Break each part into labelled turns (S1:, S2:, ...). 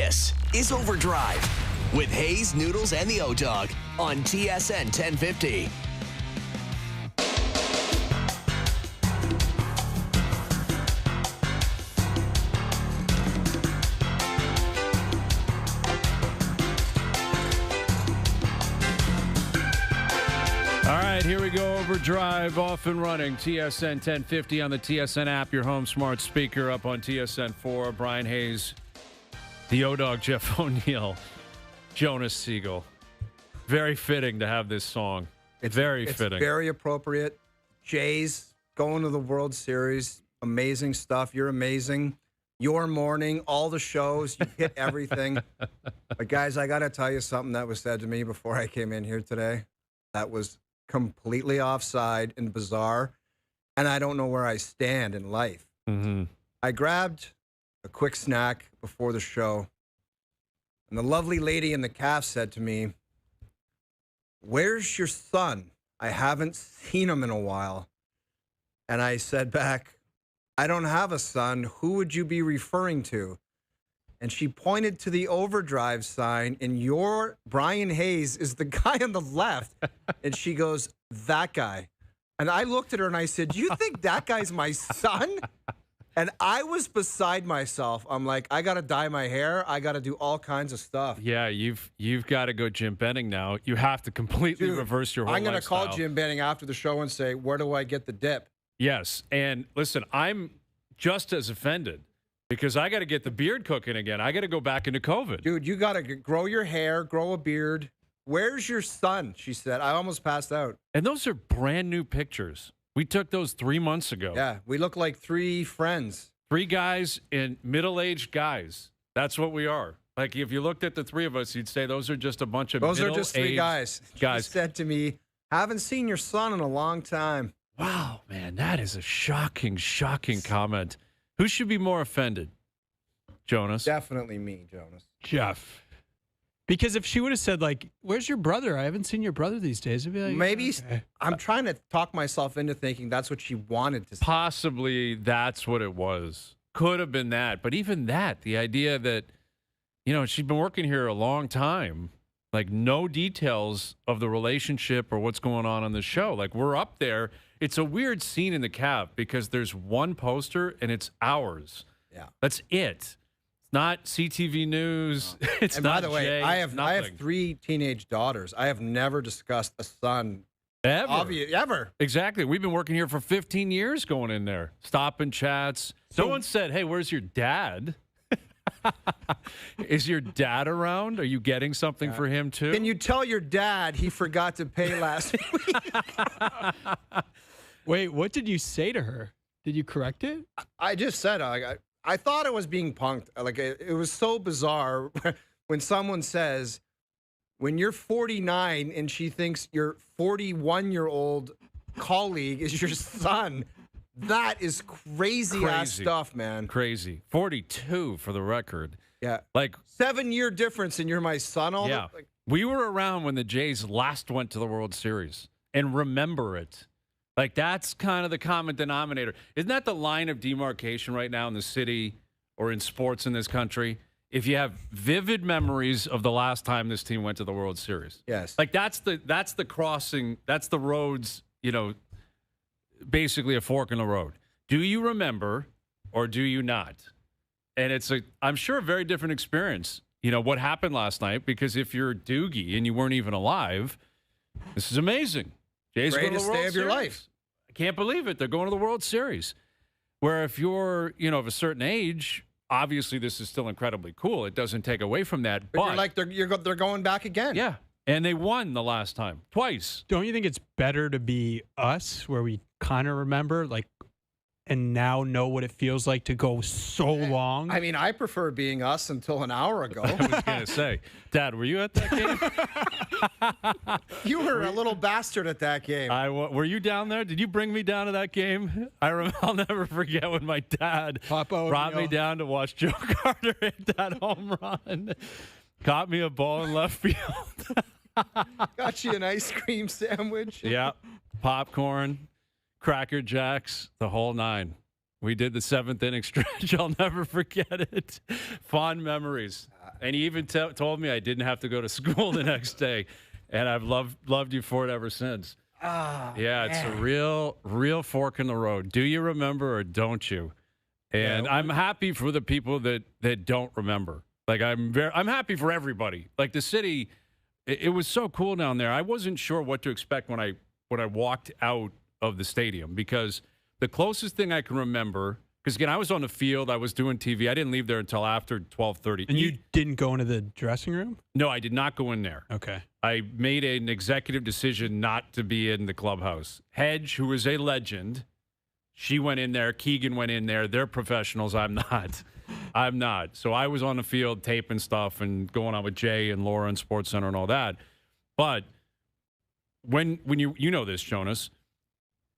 S1: This is OverDrive with Hayes, Noodles, and the O-Dog on TSN 1050.
S2: All right, here we go. OverDrive off and running. TSN 1050 on the TSN app, your home smart speaker up on TSN 4. Brian Hayes, the O-Dog, Jeff O'Neill, Jonas Siegel. Very fitting to have this song. It's fitting.
S3: It's very appropriate. Jays going to the World Series. Amazing stuff. You're amazing. Your morning, all the shows, you hit everything. But guys, I got to tell you something that was said to me before I came in here today. That was completely offside and bizarre, and I don't know where I stand in life.
S2: Mm-hmm.
S3: I grabbed a quick snack before the show, and the lovely lady in the calf said to me, "Where's your son? I haven't seen him in a while." And I said back, "I don't have a son. Who would you be referring to?" And she pointed to the OverDrive sign, and your Brian Hayes is the guy on the left. And she goes, "That guy." And I looked at her and I said, "You think that guy's my son?" And I was beside myself. I'm like, I got to dye my hair. I got to do all kinds of stuff.
S2: Yeah, you've got to go Jim Benning now. You have to completely reverse your whole
S3: I'm going to
S2: lifestyle.
S3: call Jim Benning after the show and say, "Where do I get the dip?"
S2: Yes, and listen, I'm just as offended because I got to get the beard cooking again. I got to go back into COVID.
S3: Dude, you got to grow your hair, grow a beard. "Where's your son?" she said. I almost passed out.
S2: And those are brand new pictures. We took those 3 months ago.
S3: Yeah, we look like three friends.
S2: 3 guys and middle-aged guys. That's what we are. Like, if you looked at the 3 of us, you'd say those are just a bunch of
S3: Those are
S2: middle-aged
S3: just 3 guys. She said to me, "Haven't seen your son in a long time."
S2: Wow, man, that is a shocking comment. Who should be more offended? Jonas?
S3: Definitely me, Jonas.
S4: Jeff. Because if she would have said, like, "Where's your brother? I haven't seen your brother these days," I'd be like,
S3: Maybe
S4: okay.
S3: I'm trying to talk myself into thinking that's what she wanted to say.
S2: Possibly that's what it was. Could have been that. But even that, the idea that, she's been working here a long time, like no details of the relationship or what's going on the show. Like, we're up there. It's a weird scene in the cab because there's one poster and it's ours.
S3: Yeah.
S2: That's it. It's not CTV News.
S3: No.
S2: It's
S3: and
S2: not
S3: by the way,
S2: Jay,
S3: I have
S2: nothing.
S3: 3 teenage daughters. I have never discussed a son
S2: Ever. Exactly. We've been working here for 15 years going in there. Stopping chats. Someone said, "Hey, where's your dad?" Is your dad around? Are you getting something for him too?
S3: Can you tell your dad he forgot to pay last week?
S4: Wait, what did you say to her? Did you correct it?
S3: I just said, I thought I was being punked. Like, it was so bizarre when someone says, when you're 49 and she thinks your 41-year-old colleague is your son, that is crazy-ass stuff, man.
S2: Crazy. 42 for the record.
S3: Yeah.
S2: Like
S3: 7-year difference and you're my son?
S2: We were around when the Jays last went to the World Series and remember it. Like, that's kind of the common denominator. Isn't that the line of demarcation right now in the city or in sports in this country? If you have vivid memories of the last time this team went to the World Series.
S3: Yes.
S2: Like, that's the crossing, that's the roads, basically a fork in the road. Do you remember or do you not? And it's I'm sure a very different experience, what happened last night, because if you're Doogie and you weren't even alive, this is amazing. Jay's
S3: greatest day of your life.
S2: I can't believe it. They're going to the World Series. Where if you're, of a certain age, obviously this is still incredibly cool. It doesn't take away from that. But
S3: you're like, they're going back again.
S2: Yeah. And they won the last time. Twice.
S4: Don't you think it's better to be us, where we kind of remember, like, and now know what it feels like to go so long?
S3: I mean, I prefer being us until an hour ago.
S2: I was going to say, Dad, were you at that game?
S3: You were a little bastard at that game.
S2: Were you down there? Did you bring me down to that game? I'll never forget when my dad brought me down to watch Joe Carter hit that home run. Caught me a ball in left field.
S3: Got you an ice cream sandwich.
S2: Yeah. Popcorn. Cracker Jacks, the whole 9. We did the 7th inning stretch. I'll never forget it. Fond memories. And he even told me I didn't have to go to school the next day. And I've loved you for it ever since.
S3: Oh,
S2: yeah, it's a real fork in the road. Do you remember or don't you? And I'm happy for the people that don't remember. Like I'm happy for everybody. Like the city, it was so cool down there. I wasn't sure what to expect when I walked out of the stadium, because the closest thing I can remember, because again I was on the field, I was doing TV. I didn't leave there until after 12:30.
S4: And you didn't go into the dressing room?
S2: No, I did not go in there.
S4: Okay.
S2: I made an executive decision not to be in the clubhouse. Hedge, who is a legend, she went in there. Keegan went in there. They're professionals. I'm not. I'm not. So I was on the field taping stuff and going on with Jay and Laura and Sports Center and all that. But when you know this, Jonas,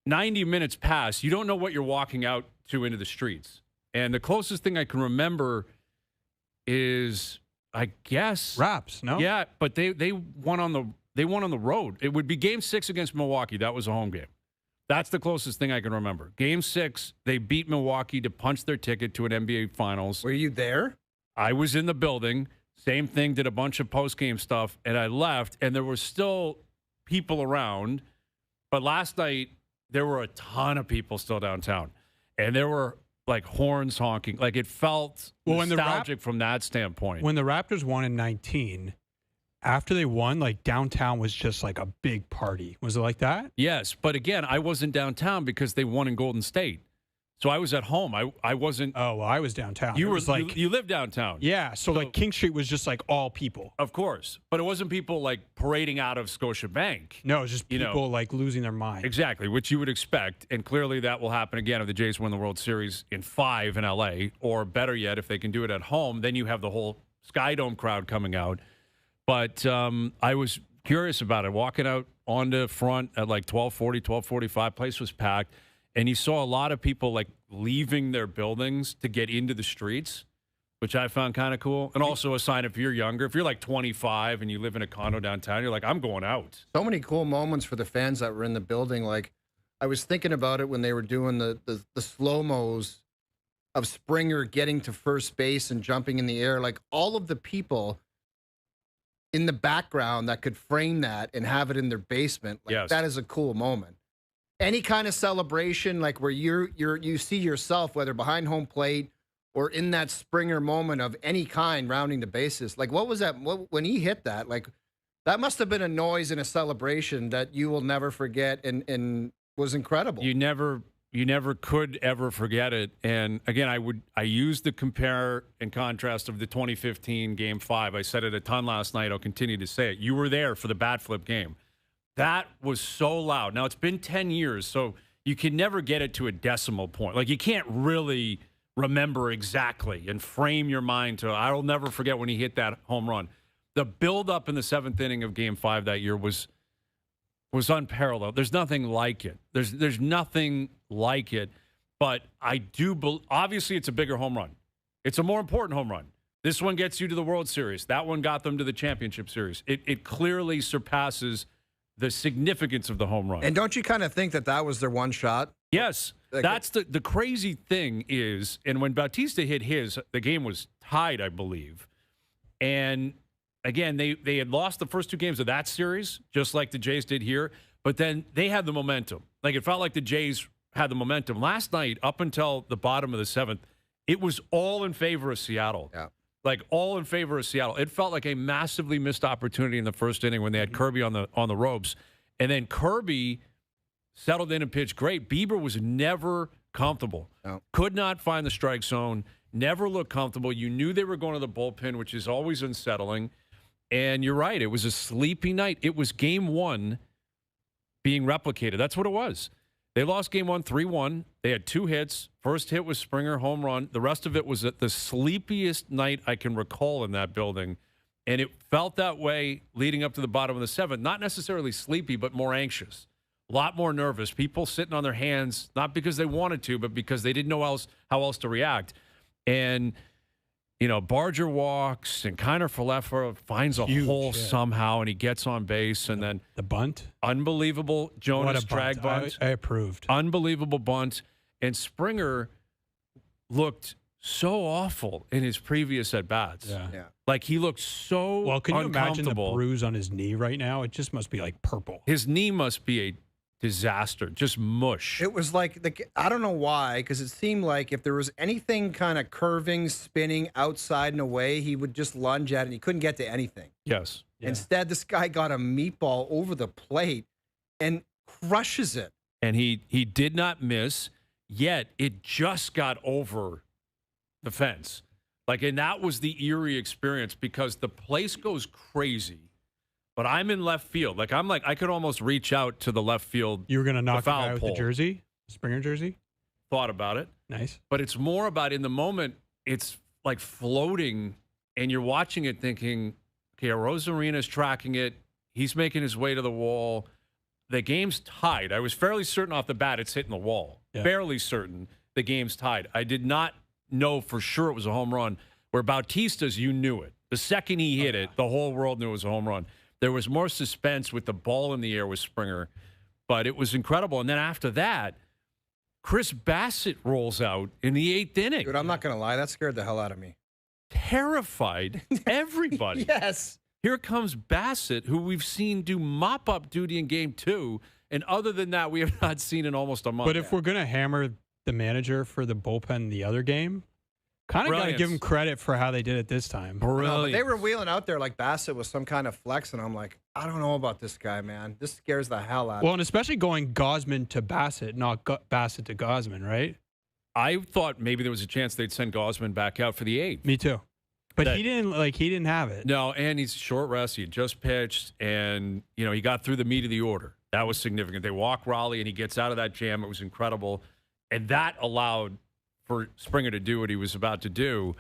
S2: 90 minutes pass, you don't know what you're walking out to into the streets. And the closest thing I can remember is, I guess,
S4: Raps, no?
S2: Yeah, but they won on the road. It would be Game 6 against Milwaukee. That was a home game. That's the closest thing I can remember. Game 6, they beat Milwaukee to punch their ticket to an NBA Finals.
S3: Were you there?
S2: I was in the building. Same thing, did a bunch of post-game stuff, and I left, and there were still people around. But last night, there were a ton of people still downtown, and there were like horns honking. Like it felt nostalgic from that standpoint.
S4: When the Raptors won in 19, after they won, like downtown was just like a big party. Was it like that?
S2: Yes, but again, I wasn't downtown because they won in Golden State. So I was at home. I wasn't.
S4: Oh, well, I was downtown.
S2: You were like you lived downtown.
S4: Yeah, so like King Street was just like all people.
S2: Of course, but it wasn't people like parading out of Scotiabank.
S4: No, it was just people like losing their mind.
S2: Exactly, which you would expect, and clearly that will happen again if the Jays win the World Series in 5 in LA, or better yet, if they can do it at home, then you have the whole Sky Dome crowd coming out. But I was curious about it. Walking out on the front at like 12:40, 12:45, place was packed. And you saw a lot of people like leaving their buildings to get into the streets, which I found kind of cool. And also a sign if you're younger, if you're like 25 and you live in a condo downtown, you're like, I'm going out.
S3: So many cool moments for the fans that were in the building. Like I was thinking about it when they were doing the slow-mos of Springer getting to first base and jumping in the air. Like all of the people in the background that could frame that and have it in their basement. Like
S2: yes.
S3: That is a cool moment. Any kind of celebration, like where you see yourself, whether behind home plate or in that Springer moment of any kind, rounding the bases. Like, what was that? When he hit that, like, that must have been a noise and a celebration that you will never forget, and was incredible.
S2: You never could ever forget it. And again, I used the compare and contrast of the 2015 Game 5. I said it a ton last night. I'll continue to say it. You were there for the bat flip game. That was so loud. Now, it's been 10 years, so you can never get it to a decimal point. Like, you can't really remember exactly and frame your mind to, I'll never forget when he hit that home run. The buildup in the 7th inning of Game 5 that year was unparalleled. There's nothing like it. There's nothing like it. But I do obviously, it's a bigger home run. It's a more important home run. This one gets you to the World Series. That one got them to the Championship Series. It clearly surpasses the significance of the home run.
S3: And don't you kind of think that was their one shot?
S2: Yes. That's the crazy thing is, and when Bautista hit his, the game was tied, I believe. And again, they had lost the first 2 games of that series, just like the Jays did here. But then they had the momentum. Like, it felt like the Jays had the momentum. Last night, up until the bottom of the 7th, it was all in favor of Seattle.
S3: Yeah.
S2: Like, all in favor of Seattle. It felt like a massively missed opportunity in the first inning when they had Kirby on the ropes. And then Kirby settled in and pitched great. Bieber was never comfortable.
S3: No.
S2: Could not find the strike zone. Never looked comfortable. You knew they were going to the bullpen, which is always unsettling. And you're right. It was a sleepy night. It was Game 1 being replicated. That's what it was. They lost Game 1 3-1. They had 2 hits. First hit was Springer, home run. The rest of it was the sleepiest night I can recall in that building. And it felt that way leading up to the bottom of the 7th. Not necessarily sleepy, but more anxious. A lot more nervous. People sitting on their hands, not because they wanted to, but because they didn't know how else to react. And, you know, Barger walks, and Kiner Falefa finds a hole somehow, and he gets on base. And then
S4: the bunt.
S2: Unbelievable Jonas drag bunt.
S4: I approved.
S2: Unbelievable bunt. And Springer looked so awful in his previous at-bats.
S4: Yeah.
S2: Like, he looked so
S4: Well, can you imagine the
S2: uncomfortable.
S4: bruise on his knee right now? It just must be like purple.
S2: His knee must be a disaster, just mush.
S3: It was like, I don't know why, because it seemed like if there was anything kind of curving, spinning outside and away, he would just lunge at it and he couldn't get to anything.
S2: Yes.
S4: Yeah.
S3: Instead, this guy got a meatball over the plate and crushes it.
S2: And he did not miss, yet it just got over the fence. Like, and that was the eerie experience because the place goes crazy. But I'm in left field. Like, I could almost reach out to the left field.
S4: You were going to knock the
S2: foul
S4: guy with
S2: pole.
S4: the jersey? Springer jersey?
S2: Thought about it.
S4: Nice.
S2: But it's more about in the moment, it's like floating, and you're watching it thinking, okay, Rosarena's tracking it. He's making his way to the wall. The game's tied. I was fairly certain off the bat it's hitting the wall.
S4: Yeah.
S2: Fairly certain the game's tied. I did not know for sure it was a home run. Where Bautista's, you knew it. The second he hit it, the whole world knew it was a home run. There was more suspense with the ball in the air with Springer, but it was incredible. And then after that, Chris Bassett rolls out in the 8th inning.
S3: Dude, I'm not going to lie. That scared the hell out of me.
S2: Terrified everybody.
S3: Yes.
S2: Here comes Bassett, who we've seen do mop-up duty in Game 2, and other than that, we have not seen in almost a month.
S4: But if we're going to hammer the manager for the bullpen in the other game, kind of got to give him credit for how they did it this time.
S3: No, but
S2: Brilliant.
S3: they were wheeling out there like Bassett was some kind of flex, and I'm like, I don't know about this guy, man. This scares the hell out of
S4: Well,
S3: me.
S4: and especially going Gosman to Bassett, not Bassett to Gosman, right?
S2: I thought maybe there was a chance they'd send Gosman back out for the 8th.
S4: Me too. But
S2: That-
S4: he didn't have it.
S2: No, and he's short rest. He had just pitched, and he got through the meat of the order. That was significant. They walk Raleigh, and he gets out of that jam. It was incredible, and that allowed for Springer to do what he was about to do,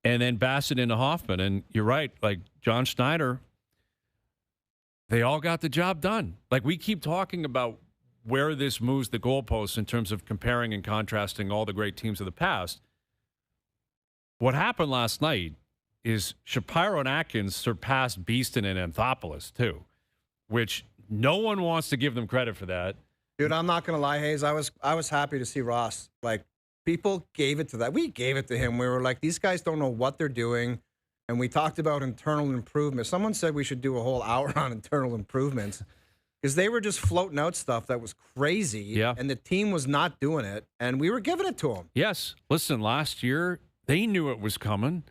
S2: and then Bassett into Hoffman. And you're right, like John Schneider, they all got the job done. Like, we keep talking about where this moves the goalposts in terms of comparing and contrasting all the great teams of the past. What happened last night is Shapiro and Atkins surpassed Beeston and Anthopoulos, too, which no one wants to give them credit for that.
S3: Dude, I'm not going to lie, Hayes. I was happy to see Ross. Like, people gave it to that. We gave it to him. We were like, these guys don't know what they're doing. And we talked about internal improvement. Someone said we should do a whole hour on internal improvements because they were just floating out stuff that was crazy.
S2: Yeah.
S3: And the team was not doing it. And we were giving it to them.
S2: Yes. Listen, last year, they knew it was coming.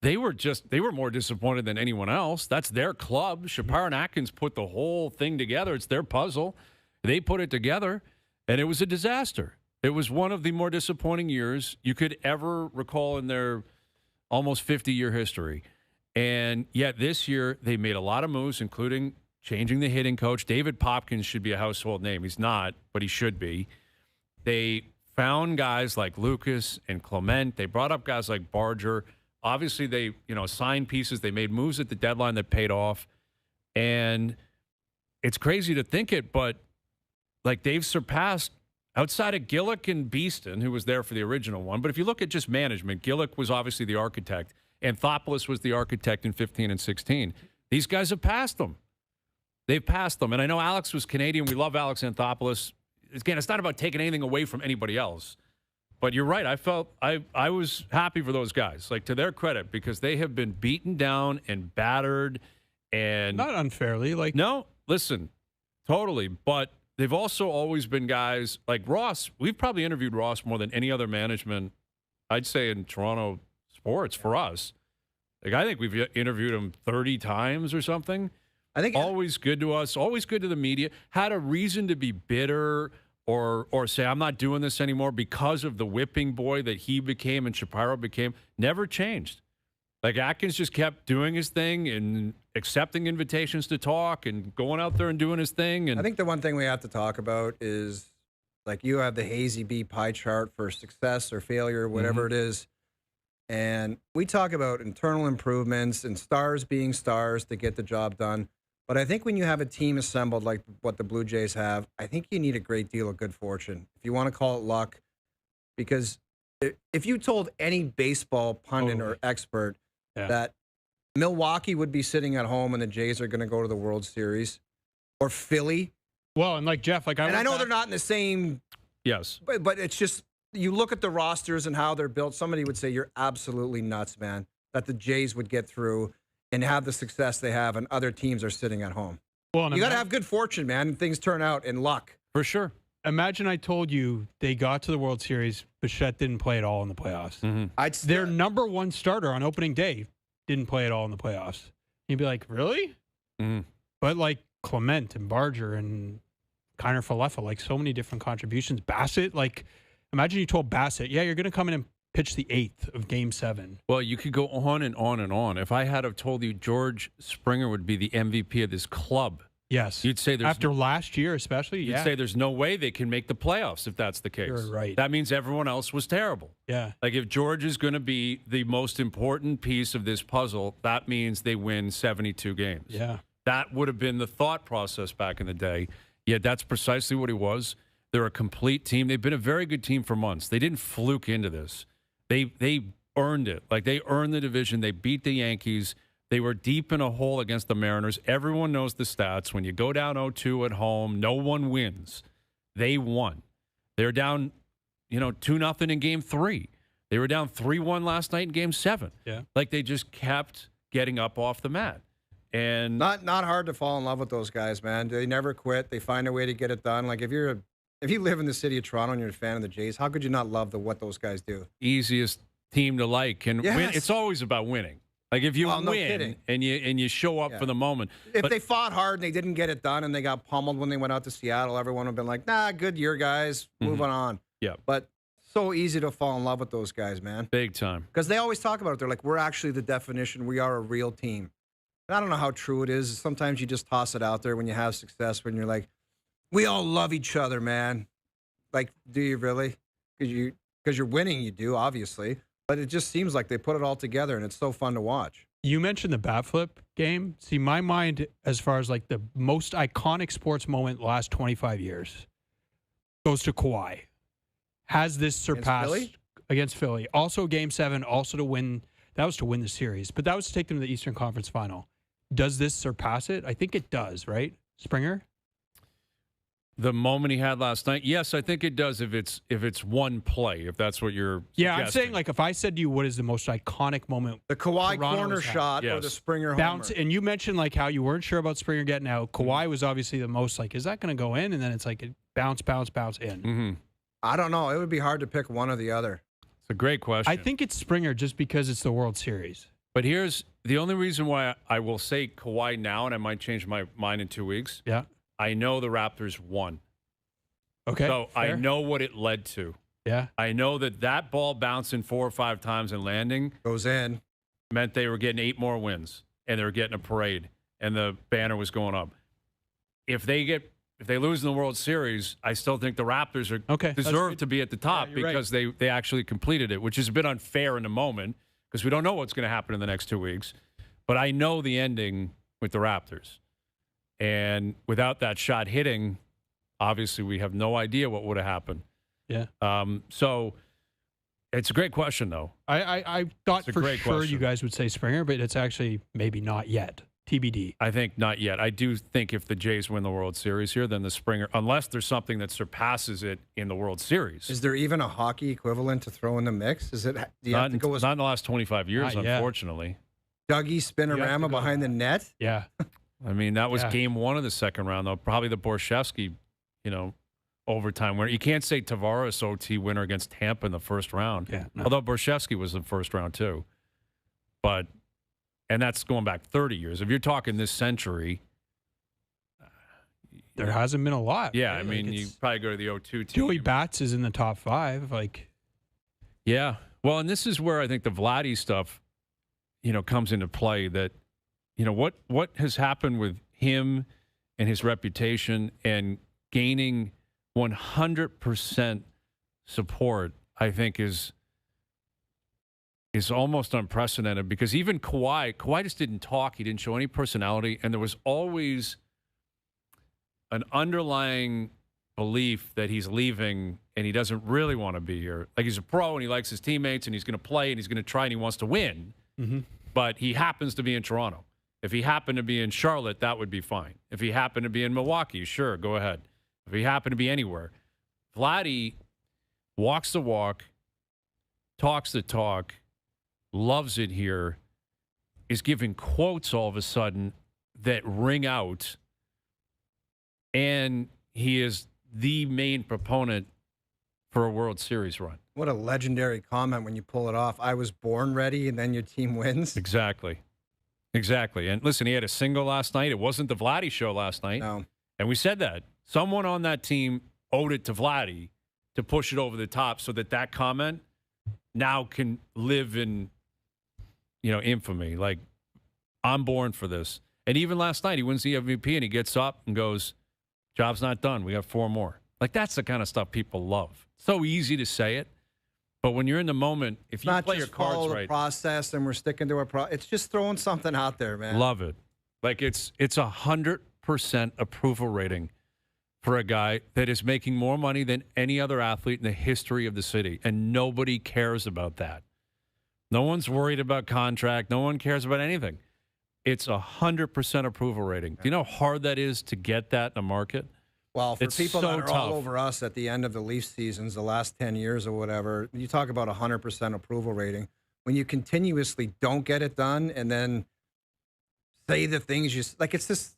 S2: They were more disappointed than anyone else. That's their club. Shapiro and Atkins put the whole thing together. It's their puzzle. They put it together, and it was a disaster. It was one of the more disappointing years you could ever recall in their almost 50-year history. And yet this year, they made a lot of moves, including changing the hitting coach. David Popkins should be a household name. He's not, but he should be. They found guys like Lucas and Clement. They brought up guys like Barger. Obviously, they signed pieces. They made moves at the deadline that paid off. And it's crazy to think it, but like they've surpassed, outside of Gillick and Beeston, who was there for the original one. But if you look at just management, Gillick was obviously the architect. Anthopoulos was the architect in 15 and 16. These guys have passed them. They've passed them. And I know Alex was Canadian. We love Alex Anthopoulos. Again, it's not about taking anything away from anybody else. But you're right. I was happy for those guys, like to their credit, because they have been beaten down and battered and
S4: Not unfairly. Like,
S2: no, listen, totally. But they've also always been guys like Ross. We've probably interviewed Ross more than any other management, I'd say, in Toronto sports for us. Like, I think we've interviewed him 30 times or something.
S3: I think
S2: Always good to us, always good to the media. Had a reason to be bitter or say, I'm not doing this anymore because of the whipping boy that he became and Shapiro became. Never changed. Like, Atkins just kept doing his thing and accepting invitations to talk and going out there and doing his thing. And
S3: I think the one thing we have to talk about is, like, you have the Hazy B pie chart for success or failure, whatever it is. And we talk about internal improvements and stars being stars to get the job done. But I think when you have a team assembled like what the Blue Jays have, I think you need a great deal of good fortune, if you want to call it luck. Because if you told any baseball pundit or expert that Milwaukee would be sitting at home and the Jays are going to go to the World Series, or Philly.
S4: well, and like Jeff, like
S3: I know they're not in the same,
S2: yes,
S3: but it's just you look at the rosters and how they're built, somebody would say you're absolutely nuts, man, that the Jays would get through and have the success they have and other teams are sitting at home.
S4: Well,
S3: you got to have good fortune, man, and things turn out in luck.
S2: For sure.
S4: Imagine I told you they got to the World Series, Bichette didn't play at all in the playoffs.
S2: Mm-hmm.
S4: Their number one starter on opening day didn't play at all in the playoffs. You'd be like, really?
S2: Mm-hmm.
S4: But like Clement and Barger and Kiner Falefa, like so many different contributions. Bassett, like imagine you told Bassett, yeah, you're going to come in and pitch the 8th of Game 7.
S2: Well, you could go on and on and on. If I had have told you George Springer would be the MVP of this club,
S4: yes,
S2: you'd say there's
S4: after last year, especially.
S2: You'd say there's no way they can make the playoffs if that's the case.
S4: You're right.
S2: That means everyone else was terrible.
S4: Yeah.
S2: Like if George is going to be the most important piece of this puzzle, that means they win 72 games.
S4: Yeah.
S2: That would have been the thought process back in the day. Yeah, that's precisely what he was. They're a complete team. They've been a very good team for months. They didn't fluke into this. They earned it. Like they earned the division. They beat the Yankees. They were deep in a hole against the Mariners. Everyone knows the stats. When you go down 0-2 at home, no one wins. They won. They're down, 2-0 in Game 3. They were down 3-1 last night in Game 7.
S4: Yeah.
S2: Like they just kept getting up off the mat. And
S3: not hard to fall in love with those guys, man. They never quit. They find a way to get it done. Like if you live in the city of Toronto and you're a fan of the Jays, how could you not love what those guys do?
S2: Easiest team to like and
S3: Yes.
S2: win. It's always about winning. Like if you win and you show up for the moment.
S3: If they fought hard and they didn't get it done and they got pummeled when they went out to Seattle, everyone would have been like, nah, good year, guys. Moving on.
S2: Yeah.
S3: But so easy to fall in love with those guys, man.
S2: Big time.
S3: Because they always talk about it. They're like, we're actually the definition. We are a real team. And I don't know how true it is. Sometimes you just toss it out there when you have success, when you're like, we all love each other, man. Like, do you really? Because you're winning, you do, obviously. But it just seems like they put it all together, and it's so fun to watch.
S4: You mentioned the bat flip game. See, my mind, as far as like the most iconic sports moment the last 25 years, goes to Kawhi. Has this surpassed against Philly? Also, Game 7, also to win. That was to win the series, but that was to take them to the Eastern Conference Final. Does this surpass it? I think it does, right, Springer?
S2: The moment he had last night, yes, I think it does. If it's one play, if that's what you're
S4: Yeah,
S2: suggesting.
S4: I'm saying like if I said to you, what is the most iconic moment?
S3: The Kawhi
S4: Toronto's
S3: corner
S4: had?
S3: shot or
S2: Yes.
S3: the Springer
S4: Bounce,
S3: homer.
S4: and you mentioned like how you weren't sure about Springer getting out. Kawhi was obviously the most like, is that going to go in? And then it's like it bounce in.
S2: Mm-hmm.
S3: I don't know. It would be hard to pick one or the other.
S2: It's a great question.
S4: I think it's Springer just because it's the World Series.
S2: But here's the only reason why I will say Kawhi now, and I might change my mind in 2 weeks.
S4: Yeah.
S2: I know the Raptors won.
S4: Okay.
S2: So I
S4: fair.
S2: know what it led to.
S4: Yeah.
S2: I know that ball bouncing 4 or 5 times and landing
S3: Goes in.
S2: meant they were getting 8 more wins, and they were getting a parade, and the banner was going up. If they lose in the World Series, I still think the Raptors deserve to be at the top because they actually completed it, which is a bit unfair in the moment because we don't know what's going to happen in the next 2 weeks. But I know the ending with the Raptors. And without that shot hitting, obviously we have no idea what would have happened.
S4: Yeah.
S2: So it's a great question, though.
S4: I thought
S2: It's a
S4: for
S2: great
S4: sure
S2: question.
S4: you guys would say Springer, but it's actually maybe not yet. TBD.
S2: I think not yet. I do think if the Jays win the World Series here, then the Springer, unless there's something that surpasses it in the World Series.
S3: Is there even a hockey equivalent to throw in the mix? Is it? Do you have to go with
S2: not in the last 25 years,
S4: Not yet.
S2: unfortunately.
S3: Dougie
S4: You have to
S3: Spinorama
S4: go
S3: behind the
S4: that.
S3: net?
S4: Yeah.
S2: I mean, that was
S4: Yeah.
S2: Game 1 of the second round, though. Probably the Borshevsky, overtime winner. You can't say Tavares OT winner against Tampa in the first round.
S4: Yeah, no.
S2: Although Borshevsky was in the first round, too. And that's going back 30 years. If you're talking this century,
S4: There hasn't been a lot.
S2: yeah,
S4: right?
S2: I mean,
S4: Like,
S2: you
S4: it's-
S2: probably go to the 0-2 team.
S4: Joey Bats is in the top 5. Like,
S2: Yeah. Well, and this is where I think the Vladdy stuff, comes into play that, what has happened with him and his reputation and gaining 100% support, I think is almost unprecedented because even Kawhi just didn't talk. He didn't show any personality. And there was always an underlying belief that he's leaving and he doesn't really want to be here. Like he's a pro and he likes his teammates and he's going to play and he's going to try and he wants to win.
S4: mm-hmm.
S2: But he happens to be in Toronto. If he happened to be in Charlotte, that would be fine. If he happened to be in Milwaukee, sure, go ahead. If he happened to be anywhere. Vladdy, walks the walk, talks the talk, loves it here, is giving quotes all of a sudden that ring out, and he is the main proponent for a World Series run.
S3: What a legendary comment when you pull it off. I was born ready, and then your team wins.
S2: Exactly. And listen, he had a single last night. It wasn't the Vladdy show last night.
S3: No.
S2: And we said that. Someone on that team owed it to Vladdy to push it over the top so that comment now can live in, infamy. Like, I'm born for this. And even last night, he wins the MVP, and he gets up and goes, job's not done. We got 4 more. Like, that's the kind of stuff people love. So easy to say it. But when you're in the moment, if you play your cards
S3: follow
S2: right,
S3: the process and we're sticking to it's just throwing something out there, man.
S2: Love it. Like it's 100% approval rating for a guy that is making more money than any other athlete in the history of the city, and nobody cares about that. No one's worried about contract. No one cares about anything. It's 100% approval rating. Do you know how hard that is to get that in a market?
S3: Well, for
S2: it's
S3: people
S2: so
S3: that are
S2: tough.
S3: all over us at the end of the Leafs seasons, the last 10 years or whatever, you talk about 100% approval rating. When you continuously don't get it done and then say the things you like, it's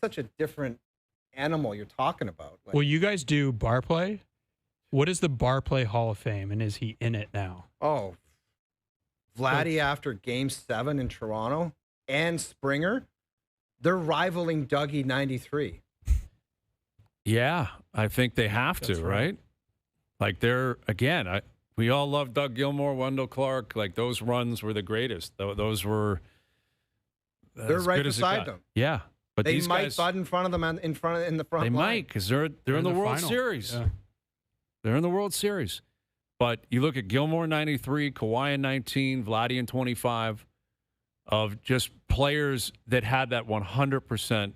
S3: such a different animal you're talking about. Like,
S4: Well, you guys do bar play. What is the bar play Hall of Fame, and is he in it now?
S3: oh, Vladdy after Game 7 in Toronto and Springer, they're rivaling Dougie 93.
S2: Yeah, I think they have to,
S4: That's
S2: right?
S4: right.
S2: Like we all love Doug Gilmour, Wendell Clark. Like those runs were the greatest. Those were
S3: They're
S2: as
S3: right
S2: good as it
S3: beside
S2: got.
S3: them.
S2: Yeah, but
S3: They
S2: these
S3: might
S2: guys,
S3: bud in front of them in the front
S2: they
S3: line.
S2: might because they're in the World
S4: final.
S2: Series.
S4: Yeah.
S2: They're in the World Series. But you look at Gilmour 93, Kawhi in 19, Vladdy in 25, of just players that had that 100%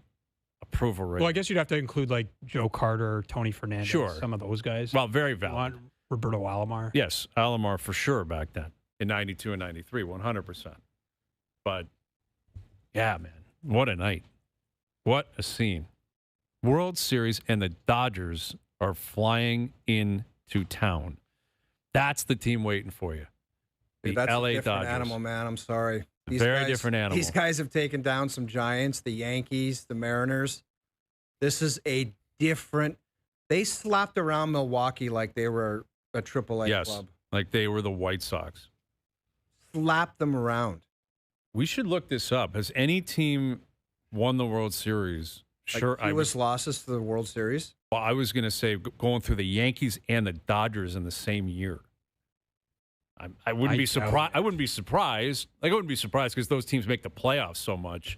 S2: approval rate.
S4: Well, I guess you'd have to include like Joe Carter, Tony Fernandez,
S2: Sure.
S4: some of those guys.
S2: Well, very valid.
S4: Roberto Alomar.
S2: Yes, Alomar for sure back then in 92 and 93, 100%. But, yeah, man, what a night. What a scene. World Series, and the Dodgers are flying into town. That's the team waiting for you. The
S3: That's
S2: LA
S3: a different
S2: Dodgers.
S3: animal, man. I'm sorry.
S2: Very different animal.
S3: These guys have taken down some giants, the Yankees, the Mariners. This is a different. They slapped around Milwaukee like they were a AAA club.
S2: Like they were the White Sox.
S3: Slapped them around.
S2: We should look this up. Has any team won the World Series? Sure.
S3: Like fewest losses to the World Series.
S2: Well, I was going to say going through the Yankees and the Dodgers in the same year. I wouldn't be surprised. I wouldn't be surprised. Like I wouldn't be surprised because those teams make the playoffs so much.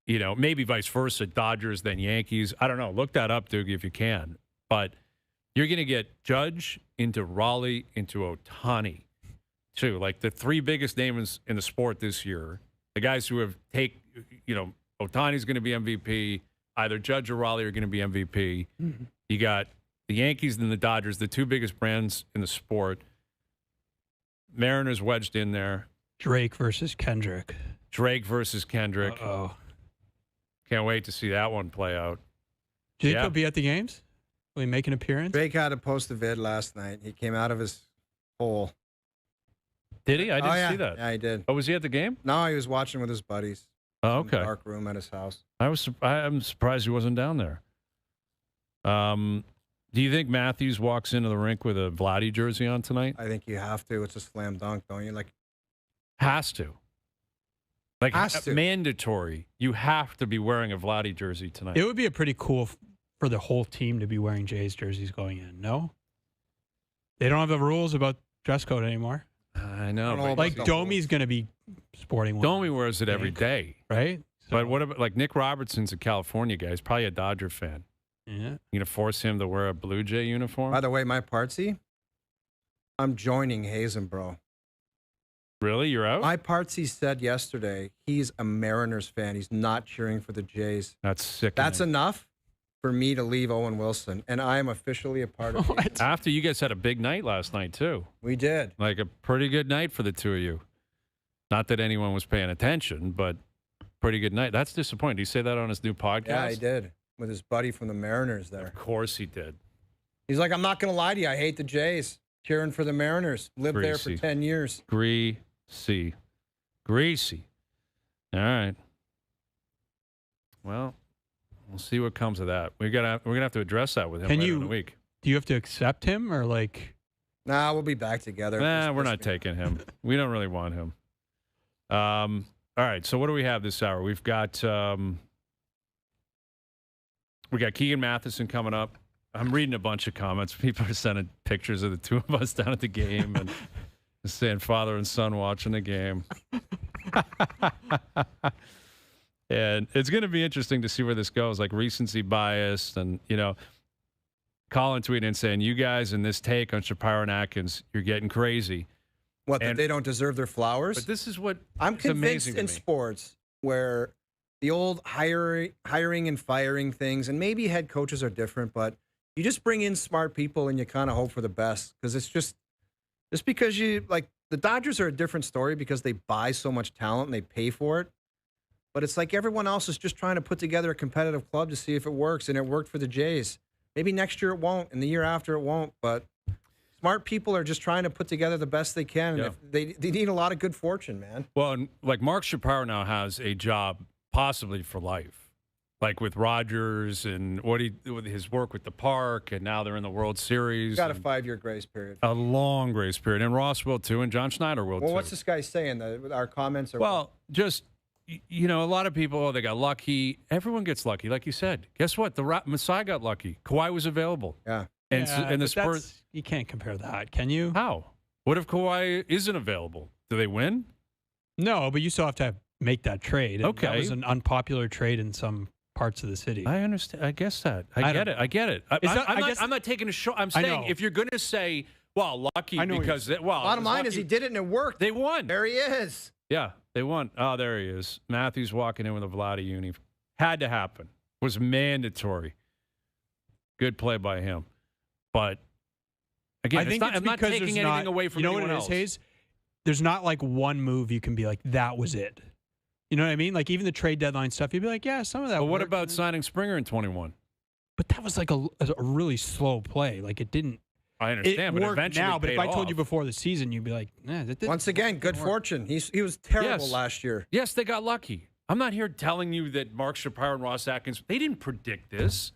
S2: You know, maybe vice versa, Dodgers then Yankees. I don't know. Look that up, Doogie, if you can. But you're going to get Judge into Raleigh into Ohtani, too. Like the 3 biggest names in the sport this year, the guys who have Ohtani's going to be MVP. Either Judge or Raleigh are going to be MVP. Mm-hmm. You got the Yankees and the Dodgers, the 2 biggest brands in the sport. Mariners wedged in there.
S4: Drake versus Kendrick.
S2: Uh-oh. Can't wait to see that one play out.
S4: Jake will be at the games? Will he make an appearance?
S3: Drake had to post a vid last night. He came out of his hole.
S2: Did he? I didn't see that.
S3: Yeah, he did.
S2: Oh, was he at the game?
S3: No, he was watching with his buddies.
S2: Oh, okay.
S3: In the dark room at his house.
S2: I'm surprised he wasn't down there. Do you think Matthews walks into the rink with a Vladdy jersey on tonight?
S3: I think you have to. It's a slam dunk, don't you?
S2: Has to.
S3: Has to.
S2: Mandatory. You have to be wearing a Vladdy jersey tonight.
S4: It would be a pretty cool for the whole team to be wearing Jays jerseys going in. No, they don't have the rules about dress code anymore.
S2: I know.
S4: Like Domi's going to be sporting one.
S2: Domi wears it every day,
S4: right? So,
S2: but what about like Nick Robertson's a California guy? He's probably a Dodger fan.
S4: Yeah.
S2: You gonna force him to wear a Blue Jay uniform?
S3: By the way, my partsy, I'm joining Hazen, bro.
S2: Really? You're out?
S3: My partsy said yesterday he's a Mariners fan. He's not cheering for the Jays.
S2: That's sick.
S3: That's enough for me to leave Owen Wilson, and I am officially a part of it.
S2: After you guys had a big night last night, too.
S3: We did.
S2: Like a pretty good night for the 2 of you. Not that anyone was paying attention, but pretty good night. That's disappointing. Did he say that on his new podcast?
S3: Yeah, he did. With his buddy from the Mariners there.
S2: Of course he did.
S3: He's like, I'm not going to lie to you. I hate the Jays. Cheering for the Mariners. Lived there for 10 years.
S2: Greasy. All right. Well, we'll see what comes of that. We're gonna have to address that with him later in the week.
S4: Do you have to accept him or like?
S3: Nah, we'll be back together.
S2: Nah, we're not taking him. We don't really want him. All right. So what do we have this hour? We've got Keegan Matheson coming up. I'm reading a bunch of comments. People are sending pictures of the two of us down at the game and saying father and son watching the game. And it's going to be interesting to see where this goes, like recency bias. And, Colin tweeting and saying, you guys in this take on Shapiro and Atkins, you're getting crazy.
S3: What, that they don't deserve their flowers?
S2: But this is what
S3: I'm convinced in sports where the old hiring and firing things, and maybe head coaches are different, but you just bring in smart people and you kind of hope for the best. Because it's just because the Dodgers are a different story because they buy so much talent and they pay for it. But it's like everyone else is just trying to put together a competitive club to see if it works, and it worked for the Jays. Maybe next year it won't, and the year after it won't, but smart people are just trying to put together the best they can, and if they need a lot of good fortune, man.
S2: Well, and like Mark Shapiro now has a job possibly for life, like with Rogers and with his work with the park, and now they're in the World Series.
S3: He's got a 5-year grace period.
S2: A long grace period, and Ross will too, and John Schneider will too.
S3: Well, what's this guy saying? Our comments are...
S2: Well, just... a lot of people, they got lucky. Everyone gets lucky, like you said. Guess what? The Messiah got lucky. Kawhi was available.
S3: Yeah.
S2: And the Spurs...
S4: You can't compare that, can you?
S2: How? What if Kawhi isn't available? Do they win?
S4: No, but you still have to make that trade.
S2: Okay.
S4: That was an unpopular trade in some parts of the city.
S2: I understand. I guess that. I get it. I'm not taking a shot. I'm saying if you're going to say, well, lucky because...
S3: Bottom line is he did it and it worked.
S2: They won.
S3: There he is.
S2: Yeah, they won. Oh, there he is. Matthews walking in with a Vladi uni. Had to happen. Was mandatory. Good play by him. But, again, I'm not taking anything away from anyone else.
S4: Hayes? There's not like one move you can be like, that was it. You know what I mean? Like even the trade deadline stuff, you'd be like, yeah, some of that
S2: But what
S4: worked.
S2: about signing Springer in 21?
S4: But that was like a really slow play. Like it didn't.
S2: I understand, but eventually
S4: now. But if I told
S2: off.
S4: you before the season, you'd be like, nah, that didn't.
S3: Once again, good fortune. He was terrible last year.
S2: Yes, they got lucky. I'm not here telling you that Mark Shapiro and Ross Atkins, they didn't predict this.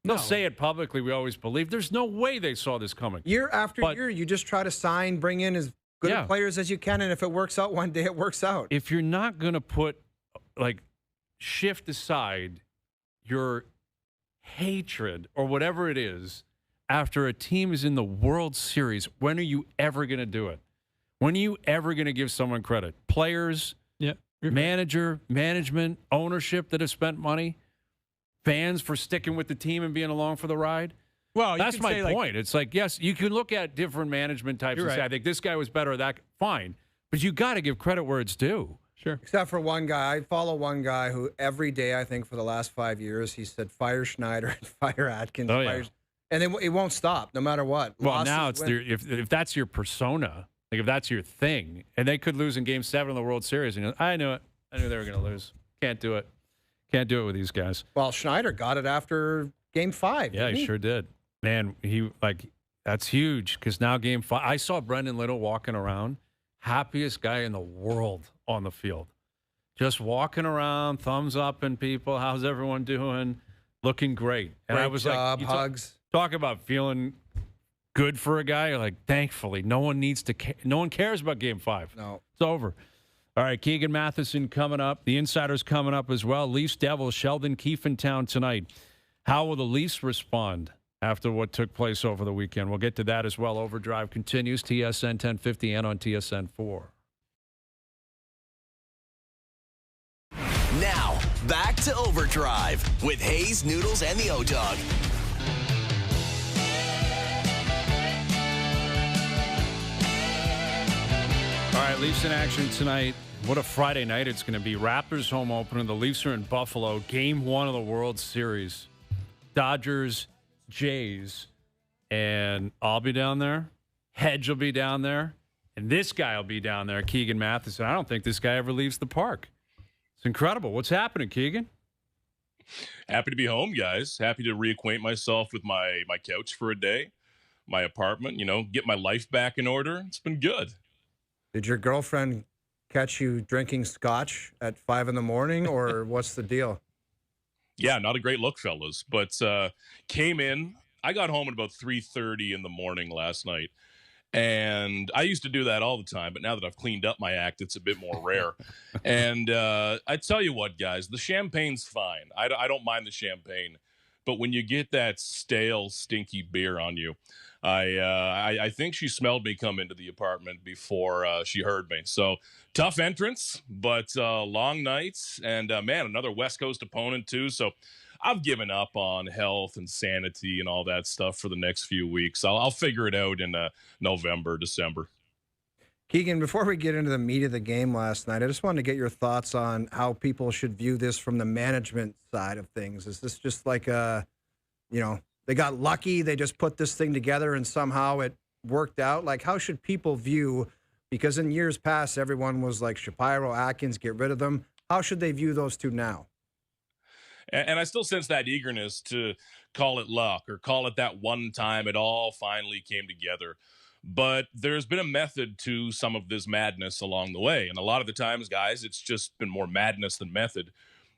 S2: They'll say it publicly. We always believe. There's no way they saw this coming.
S3: Year after year, you just try to bring in as good players as you can, and if it works out one day, it works out.
S2: If you're not going to shift aside your hatred or whatever it is after a team is in the World Series, when are you ever going to do it? When are you ever going to give someone credit? Players, management, ownership that have spent money, fans for sticking with the team and being along for the ride?
S4: Well,
S2: that's my point. It's like, yes, you can look at different management types and say, I think this guy was better, that fine. But you got to give credit where it's due.
S4: Sure.
S3: Except for one guy. I follow one guy who every day, I think, for the last 5 years, he said, fire Schneider and fire Atkins. And it won't stop, no matter what.
S2: Well, now it's if that's your persona, like if that's your thing, and they could lose in Game 7 of the World Series, and I knew it. I knew they were going to lose. Can't do it. Can't do it with these guys.
S3: Well, Schneider got it after Game 5.
S2: Yeah, he sure did. Man, that's huge because now Game 5. I saw Brendan Little walking around, happiest guy in the world on the field. Just walking around, thumbs up and people, how's everyone doing? Looking great. And
S3: great
S2: I was
S3: job,
S2: like,
S3: hugs.
S2: Talk about feeling good for a guy. Like, thankfully, no one cares about Game 5.
S3: No.
S2: It's over. All right, Keegan Matheson coming up. The Insider's coming up as well. Leafs Devils, Sheldon Keefe in town tonight. How will the Leafs respond after what took place over the weekend? We'll get to that as well. OverDrive continues, TSN 1050 and on TSN 4.
S1: Now, back to OverDrive with Hayes, Noodles, and the O-Dog.
S2: All right, Leafs in action tonight. What a Friday night it's going to be. Raptors home opener. The Leafs are in Buffalo. Game 1 of the World Series. Dodgers, Jays. And I'll be down there. Hedge will be down there. And this guy will be down there, Keegan Matheson. I don't think this guy ever leaves the park. It's incredible. What's happening, Keegan?
S5: Happy to be home, guys. Happy to reacquaint myself with my couch for a day, my apartment, get my life back in order. It's been good.
S3: Did your girlfriend catch you drinking scotch at 5 a.m, or what's the deal?
S5: Yeah, not a great look, fellas, but came in. I got home at about 3:30 in the morning last night. And I used to do that all the time, but now that I've cleaned up my act, it's a bit more rare. And I tell you what, guys, the champagne's fine. I don't mind the champagne. But when you get that stale, stinky beer on you, I think she smelled me come into the apartment before she heard me. So tough entrance, but long nights. And, man, another West Coast opponent, too. So I've given up on health and sanity and all that stuff for the next few weeks. I'll figure it out in November, December.
S3: Keegan, before we get into the meat of the game last night, I just wanted to get your thoughts on how people should view this from the management side of things. Is this just like they got lucky, they just put this thing together and somehow it worked out? Like, how should people view, because in years past, everyone was like Shapiro, Atkins, get rid of them. How should they view those two now?
S5: And I still sense that eagerness to call it luck or call it that one time it all finally came together. But there's been a method to some of this madness along the way. And a lot of the times, guys, it's just been more madness than method.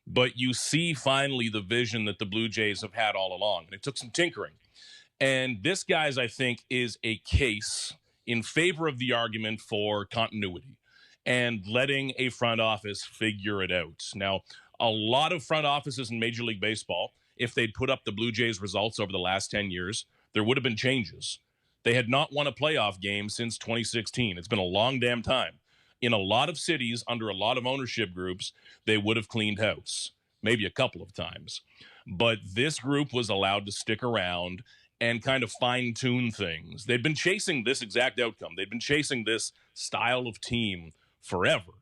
S5: But you see finally the vision that the Blue Jays have had all along. And it took some tinkering. And this, guys, I think, is a case in favor of the argument for continuity and letting a front office figure it out. Now, a lot of front offices in Major League Baseball, if they'd put up the Blue Jays results over the last 10 years, there would have been changes. They had not won a playoff game since 2016. It's been a long damn time. In a lot of cities, under a lot of ownership groups, they would have cleaned house, maybe a couple of times. But this group was allowed to stick around and kind of fine-tune things. They'd been chasing this exact outcome. They'd been chasing this style of team forever,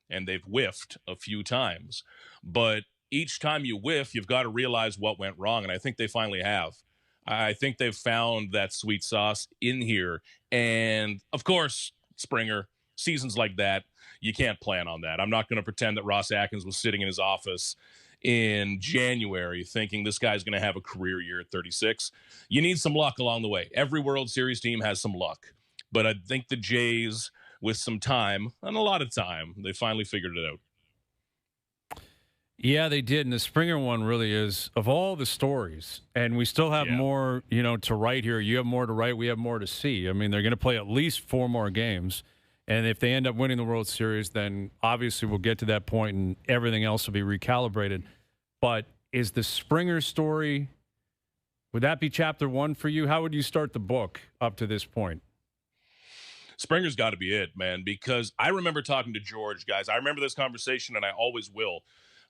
S5: and they've whiffed a few times. But each time you whiff, you've got to realize what went wrong, and I think they finally have. I think they've found that sweet sauce in here. And, of course, Springer, seasons like that, you can't plan on that. I'm not going to pretend that Ross Atkins was sitting in his office in January thinking this guy's going to have a career year at 36. You need some luck along the way. Every World Series team has some luck. But I think the Jays, with some time, and a lot of time, they finally figured it out.
S2: Yeah, they did. And the Springer one really is, of all the stories, and we still have more, to write here. You have more to write. We have more to see. I mean, they're going to play at least 4 more games. And if they end up winning the World Series, then obviously we'll get to that point and everything else will be recalibrated. But is the Springer story, would that be chapter 1 for you? How would you start the book up to this point?
S5: Springer's got to be it, man, because I remember talking to George, guys. I remember this conversation, and I always will.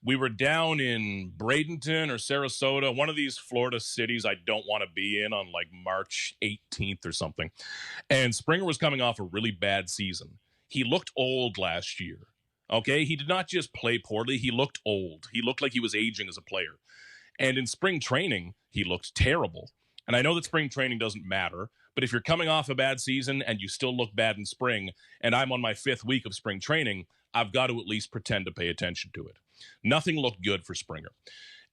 S5: We were down in Bradenton or Sarasota, one of these Florida cities I don't want to be in, on like March 18th or something. And Springer was coming off a really bad season. He looked old last year. Okay, he did not just play poorly. He looked old. He looked like he was aging as a player. And in spring training, he looked terrible. And I know that spring training doesn't matter, but if you're coming off a bad season and you still look bad in spring, and I'm on my 5th week of spring training, I've got to at least pretend to pay attention to it. Nothing looked good for Springer.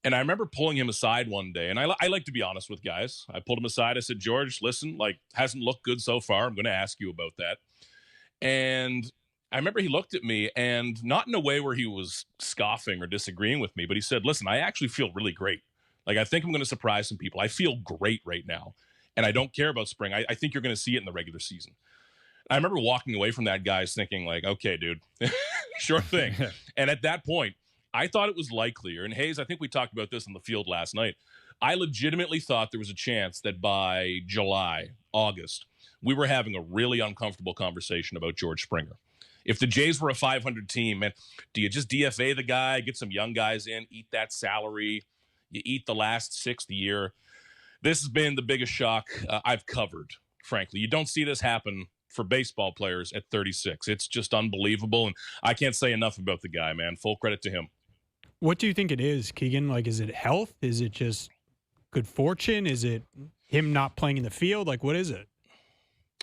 S5: And I remember pulling him aside one day, and I like to be honest with guys. I pulled him aside. I said, George, listen, hasn't looked good so far. I'm going to ask you about that. And I remember he looked at me, and not in a way where he was scoffing or disagreeing with me, but he said, listen, I actually feel really great. I think I'm going to surprise some people. I feel great right now, and I don't care about spring. I think you're going to see it in the regular season. I remember walking away from that, guys, thinking okay, dude, sure thing. And at that point, I thought it was likelier, and Hayes, I think we talked about this in the field last night. I legitimately thought there was a chance that by July, August, we were having a really uncomfortable conversation about George Springer. If the Jays were a 500 team, man, do you just DFA the guy, get some young guys in, eat that salary, you eat the last 6th year? This has been the biggest shock I've covered, frankly. You don't see this happen for baseball players at 36. It's just unbelievable, and I can't say enough about the guy, man. Full credit to him.
S4: What do you think it is, Keegan? Is it health? Is it just good fortune? Is it him not playing in the field? What is it?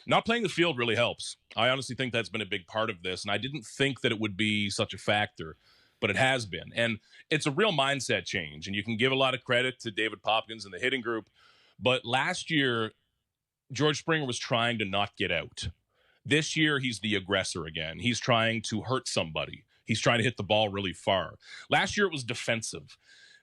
S5: Not playing the field really helps. I honestly think that's been a big part of this, and I didn't think that it would be such a factor. but it has been. And it's a real mindset change. And you can give a lot of credit to David Popkins and the hitting group. But last year, George Springer was trying to not get out. This year, he's the aggressor again. He's trying to hurt somebody. He's trying to hit the ball really far. Last year, it was defensive.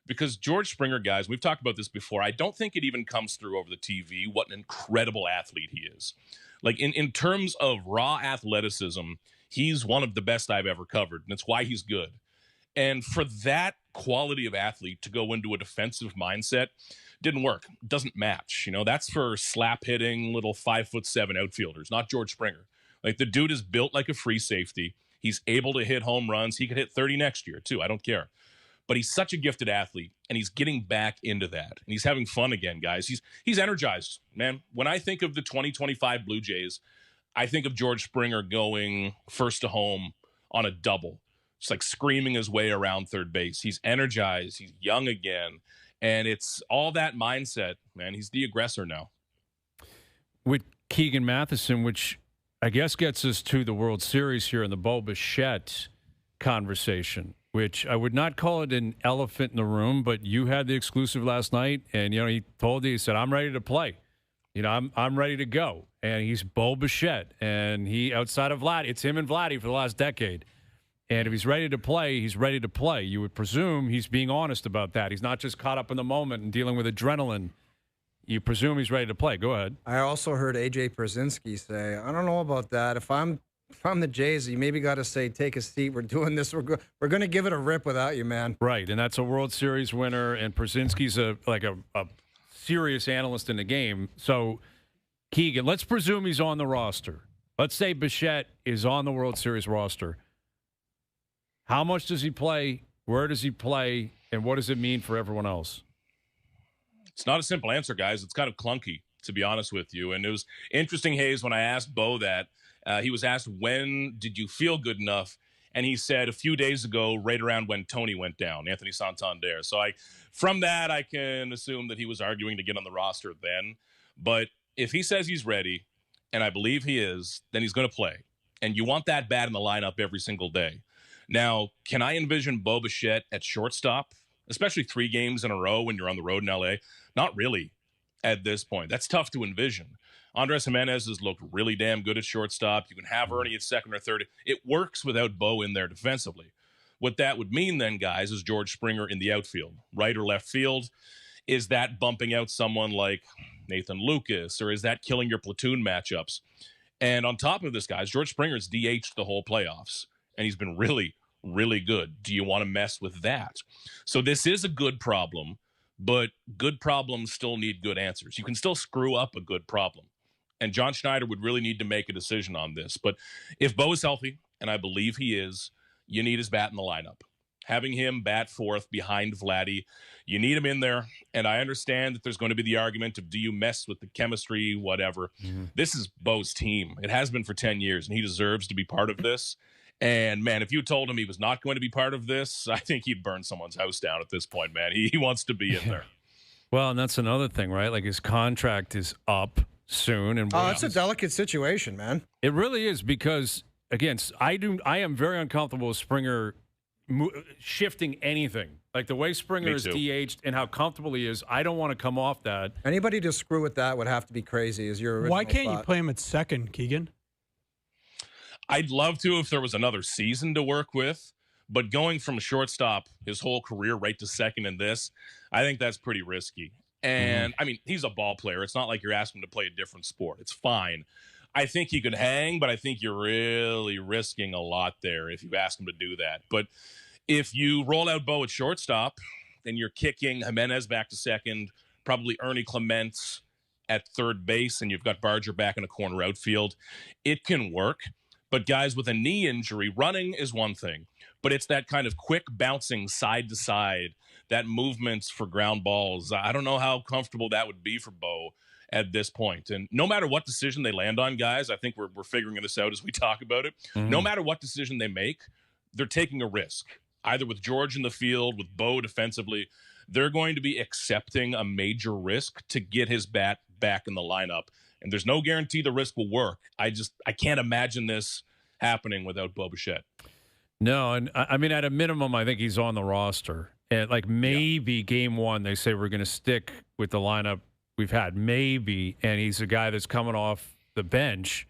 S5: Because George Springer, guys, we've talked about this before. I don't think it even comes through over the TV what an incredible athlete he is. Like in terms of raw athleticism, he's one of the best I've ever covered, and it's why he's good. And for that quality of athlete to go into a defensive mindset didn't work. Doesn't match. You know, that's for slap hitting little 5'7" outfielders, not George Springer. Like the dude is built like a free safety. He's able to hit home runs. He could hit 30 next year too. I don't care. But he's such a gifted athlete, and he's getting back into that. And he's having fun again, guys. He's energized, man. When I think of the 2025 Blue Jays, I think of George Springer going first to home on a double. Just like screaming his way around third base. He's energized. He's young again. And it's all that mindset, man. He's the aggressor now.
S2: With Keegan Matheson, which I guess gets us to the World Series here in the Bo Bichette conversation, which I would not call it an elephant in the room, but you had the exclusive last night, and, you know, he told you, he said, I'm ready to play. You know, I'm ready to go. And he's Bo Bichette, and he, outside of Vlad, it's him and Vladdy for the last decade. And if he's ready to play, he's ready to play. You would presume he's being honest about that. He's not just caught up in the moment and dealing with adrenaline. You presume he's ready to play. Go ahead.
S3: I also heard A.J. Przinsky say, I don't know about that. If I'm the Jays, you maybe got to say, take a seat. We're doing this. We're going to give it a rip without you, man.
S2: Right, and that's a World Series winner, and Przinsky's a serious analyst in the game. So, Keegan, let's presume he's on the roster. Let's say Bichette is on the World Series roster. How much does he play? Where does he play? And what does it mean for everyone else?
S5: It's not a simple answer, guys. It's kind of clunky, to be honest with you. And it was interesting, Hayes, when I asked Bo that. He was asked, when did you feel good enough? And he said a few days ago, right around when Tony went down, Anthony Santander. So from that, I can assume that he was arguing to get on the roster then. But if he says he's ready, and I believe he is, then he's going to play. And you want that bat in the lineup every single day. Now, can I envision Bo Bichette at shortstop, especially 3 games in a row when you're on the road in L.A.? Not really at this point. That's tough to envision. Andres Jimenez has looked really damn good at shortstop. You can have Ernie at second or third. It works without Bo in there defensively. What that would mean then, guys, is George Springer in the outfield, right or left field. Is that bumping out someone like Nathan Lucas, or is that killing your platoon matchups? And on top of this, guys, George Springer's DH'd the whole playoffs, and he's been really, really good. Do you want to mess with that? So this is a good problem, but good problems still need good answers. You can still screw up a good problem. And John Schneider would really need to make a decision on this. But if Bo is healthy, and I believe he is, you need his bat in the lineup. Having him bat fourth behind Vladdy, you need him in there. And I understand that there's going to be the argument of, do you mess with the chemistry, whatever. Mm-hmm. This is Bo's team. It has been for 10 years, and he deserves to be part of this. And, man, if you told him he was not going to be part of this, I think he'd burn someone's house down at this point, man. He wants to be in there.
S2: Well, and that's another thing, right? Like, his contract is up soon. And
S3: it's a delicate situation, man.
S2: It really is, because, again, I am very uncomfortable with Springer shifting anything. Like, the way Springer is DH'd and how comfortable he is, I don't want to come off that.
S3: Anybody to screw with that would have to be crazy, is your original
S4: Why can't
S3: thought.
S4: You play him at second, Keegan?
S5: I'd love to if there was another season to work with, but going from shortstop his whole career right to second in this, I think that's pretty risky. And, I mean, he's a ball player. It's not like you're asking him to play a different sport. It's fine. I think he could hang, but I think you're really risking a lot there if you ask him to do that. But if you roll out Bo at shortstop, then you're kicking Jimenez back to second, probably Ernie Clements at third base, and you've got Barger back in a corner outfield. It can work. But guys, with a knee injury, running is one thing, but it's that kind of quick bouncing side to side, that movements for ground balls. I don't know how comfortable that would be for Bo at this point. And no matter what decision they land on, guys, I think we're figuring this out as we talk about it. Mm-hmm. No matter what decision they make, they're taking a risk, either with George in the field, with Bo defensively. They're going to be accepting a major risk to get his bat back in the lineup. And there's no guarantee the risk will work. I can't imagine this happening without Bo Bichette.
S2: No, and I mean, at a minimum, I think he's on the roster. And like maybe game one, they say we're going to stick with the lineup we've had. Maybe, and he's a guy that's coming off the bench.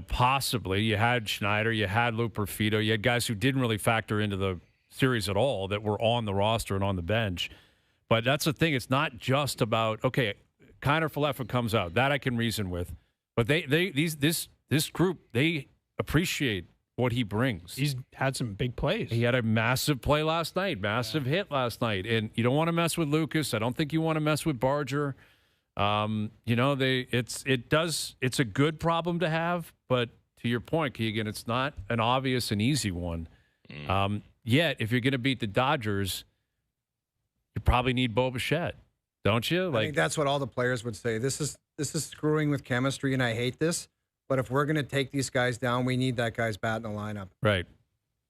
S2: Possibly. You had Schneider, you had Luke Perfito, you had guys who didn't really factor into the series at all that were on the roster and on the bench. But that's the thing. It's not just about, okay, Kiner Falefa comes out. That I can reason with. But this group, they appreciate what he brings.
S4: He's had some big plays.
S2: He had a massive play last night, massive hit last night. And you don't want to mess with Lucas. I don't think you want to mess with Barger. It's a good problem to have, but to your point, Keegan, it's not an obvious and easy one. Yet, if you're going to beat the Dodgers, you probably need Bo Bichette, don't you?
S3: I think that's what all the players would say. This is screwing with chemistry, and I hate this. But if we're going to take these guys down, we need that guy's bat in the lineup.
S2: Right.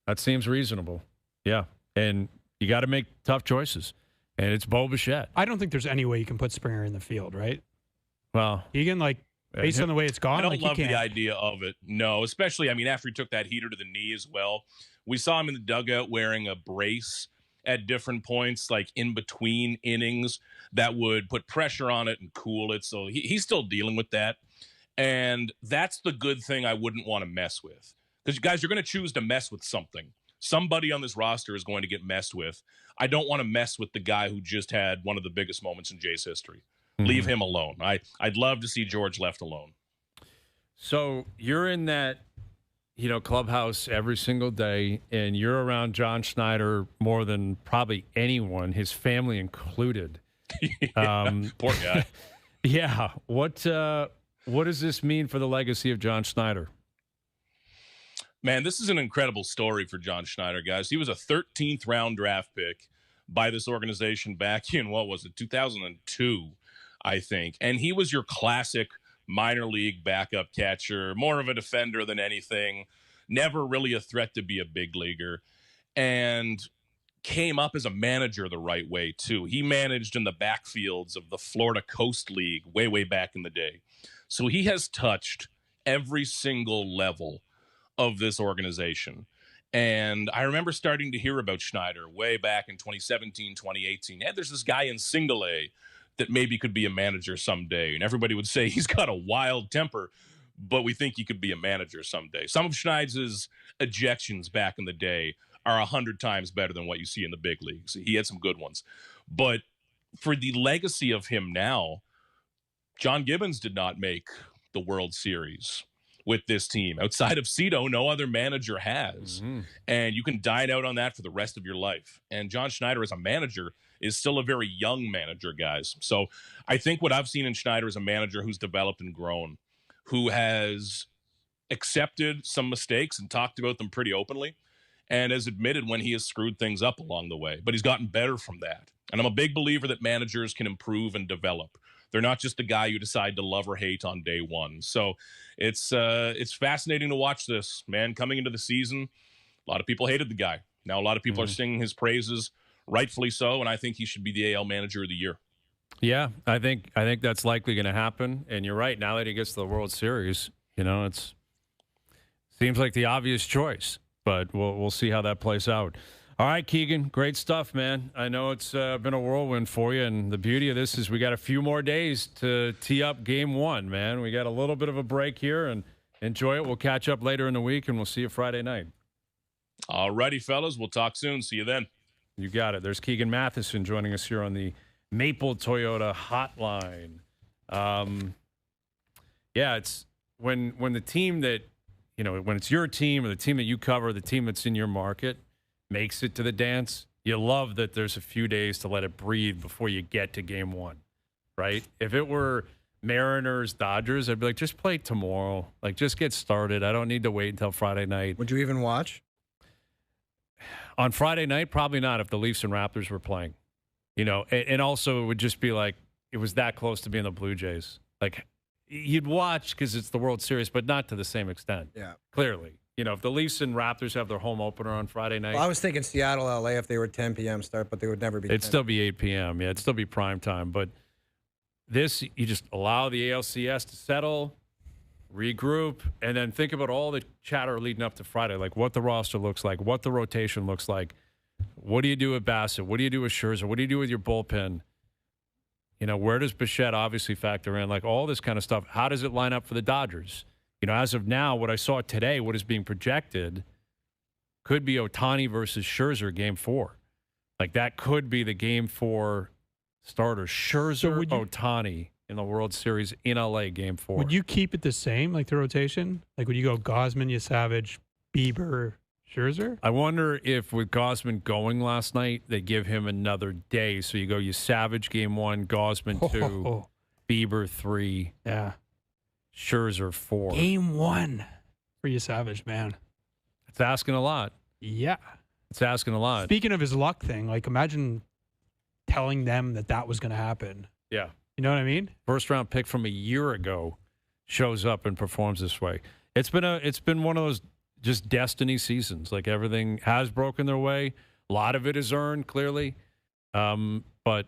S2: That seems reasonable. Yeah. And you got to make tough choices. And it's Bo Bichette.
S4: I don't think there's any way you can put Springer in the field, right?
S2: Well,
S4: Egan, based on the way it's gone,
S5: I don't love
S4: the
S5: idea of it. No, especially, after he took that heater to the knee as well. We saw him in the dugout wearing a brace at different points, like in between innings, that would put pressure on it and cool it. So he's still dealing with that. And that's the good thing I wouldn't want to mess with. Because, guys, you're going to choose to mess with something. Somebody on this roster is going to get messed with. I don't want to mess with the guy who just had one of the biggest moments in Jays history. Mm-hmm. Leave him alone. I'd love to see George left alone.
S2: So you're in that, clubhouse every single day, and you're around John Schneider more than probably anyone, his family included.
S5: Poor guy.
S2: Yeah. What does this mean for the legacy of John Schneider?
S5: Man, this is an incredible story for John Schneider, guys. He was a 13th round draft pick by this organization back in, 2002, I think. And he was your classic minor league backup catcher, more of a defender than anything, never really a threat to be a big leaguer, and came up as a manager the right way, too. He managed in the backfields of the Florida Coast League way, way back in the day. So he has touched every single level of this organization. And I remember starting to hear about Schneider way back in 2017, 2018. Hey, there's this guy in single A that maybe could be a manager someday. And everybody would say he's got a wild temper, but we think he could be a manager someday. Some of Schneider's ejections back in the day are 100 times better than what you see in the big leagues. He had some good ones. But for the legacy of him now, John Gibbons did not make the World Series with this team. Outside of Cito, no other manager has. Mm-hmm. And you can dine out on that for the rest of your life. And John Schneider as a manager is still a very young manager, guys. So I think what I've seen in Schneider is a manager who's developed and grown, who has accepted some mistakes and talked about them pretty openly, and has admitted when he has screwed things up along the way. But he's gotten better from that. And I'm a big believer that managers can improve and develop. They're not just the guy you decide to love or hate on day one. So it's fascinating to watch this, man. Coming into the season, a lot of people hated the guy. Now a lot of people are singing his praises, rightfully so, and I think he should be the AL Manager of the Year.
S2: Yeah, I think that's likely going to happen. And you're right. Now that he gets to the World Series, it seems like the obvious choice. But we'll see how that plays out. All right, Keegan, great stuff, man. I know it's been a whirlwind for you, and the beauty of this is we got a few more days to tee up Game 1, man. We got a little bit of a break here, and enjoy it. We'll catch up later in the week, and we'll see you Friday night.
S5: All righty, fellas. We'll talk soon. See you then.
S2: You got it. There's Keegan Matheson joining us here on the Maple Toyota Hotline. It's when the team that, when it's your team or the team that you cover, the team that's in your market, makes it to the dance, you love that there's a few days to let it breathe before you get to Game 1, right? If it were Mariners, Dodgers, I'd be like, just play tomorrow. Like, just get started. I don't need to wait until Friday night.
S3: Would you even watch?
S2: On Friday night, probably not if the Leafs and Raptors were playing. And also it would just be like, it was that close to being the Blue Jays. Like, you'd watch because it's the World Series, but not to the same extent.
S3: Yeah.
S2: Clearly. If the Leafs and Raptors have their home opener on Friday night.
S3: Well, I was thinking Seattle, LA, if they were 10 p.m. start, but they would never be 10.
S2: It'd still be 8 p.m. Yeah, it'd still be prime time. But this, you just allow the ALCS to settle. regroup, and then think about all the chatter leading up to Friday, like what the roster looks like, what the rotation looks like. What do you do with Bassett? What do you do with Scherzer? What do you do with your bullpen? You know, where does Bichette obviously factor in? Like all this kind of stuff. How does it line up for the Dodgers? You know, as of now, what I saw today, what is being projected could be Ohtani versus Scherzer game 4. Like that could be the game 4 starter. Scherzer, Ohtani in the World Series in LA game 4.
S4: Would you keep it the same, like the rotation? Like would you go Gausman, Savage, Bieber, Scherzer?
S2: I wonder if with Gausman going last night, they give him another day. So you go Savage game 1, Gausman 2, Bieber 3, Scherzer 4.
S4: Game 1 for Savage, man.
S2: It's asking a lot.
S4: Yeah.
S2: It's asking a lot.
S4: Speaking of his luck thing, like imagine telling them that was going to happen.
S2: Yeah.
S4: You know what I mean?
S2: First round pick from a year ago shows up and performs this way. It's been one of those just destiny seasons. Like everything has broken their way. A lot of it is earned, clearly. But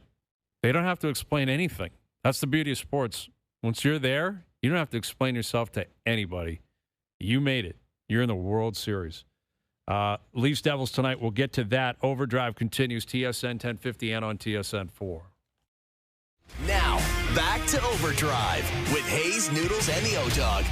S2: they don't have to explain anything. That's the beauty of sports. Once you're there, you don't have to explain yourself to anybody. You made it. You're in the World Series. Leafs Devils tonight. We'll get to that. Overdrive continues. TSN 1050 and on TSN 4.
S1: Now, back to Overdrive with Hayes, Noodles, and the O-Dog.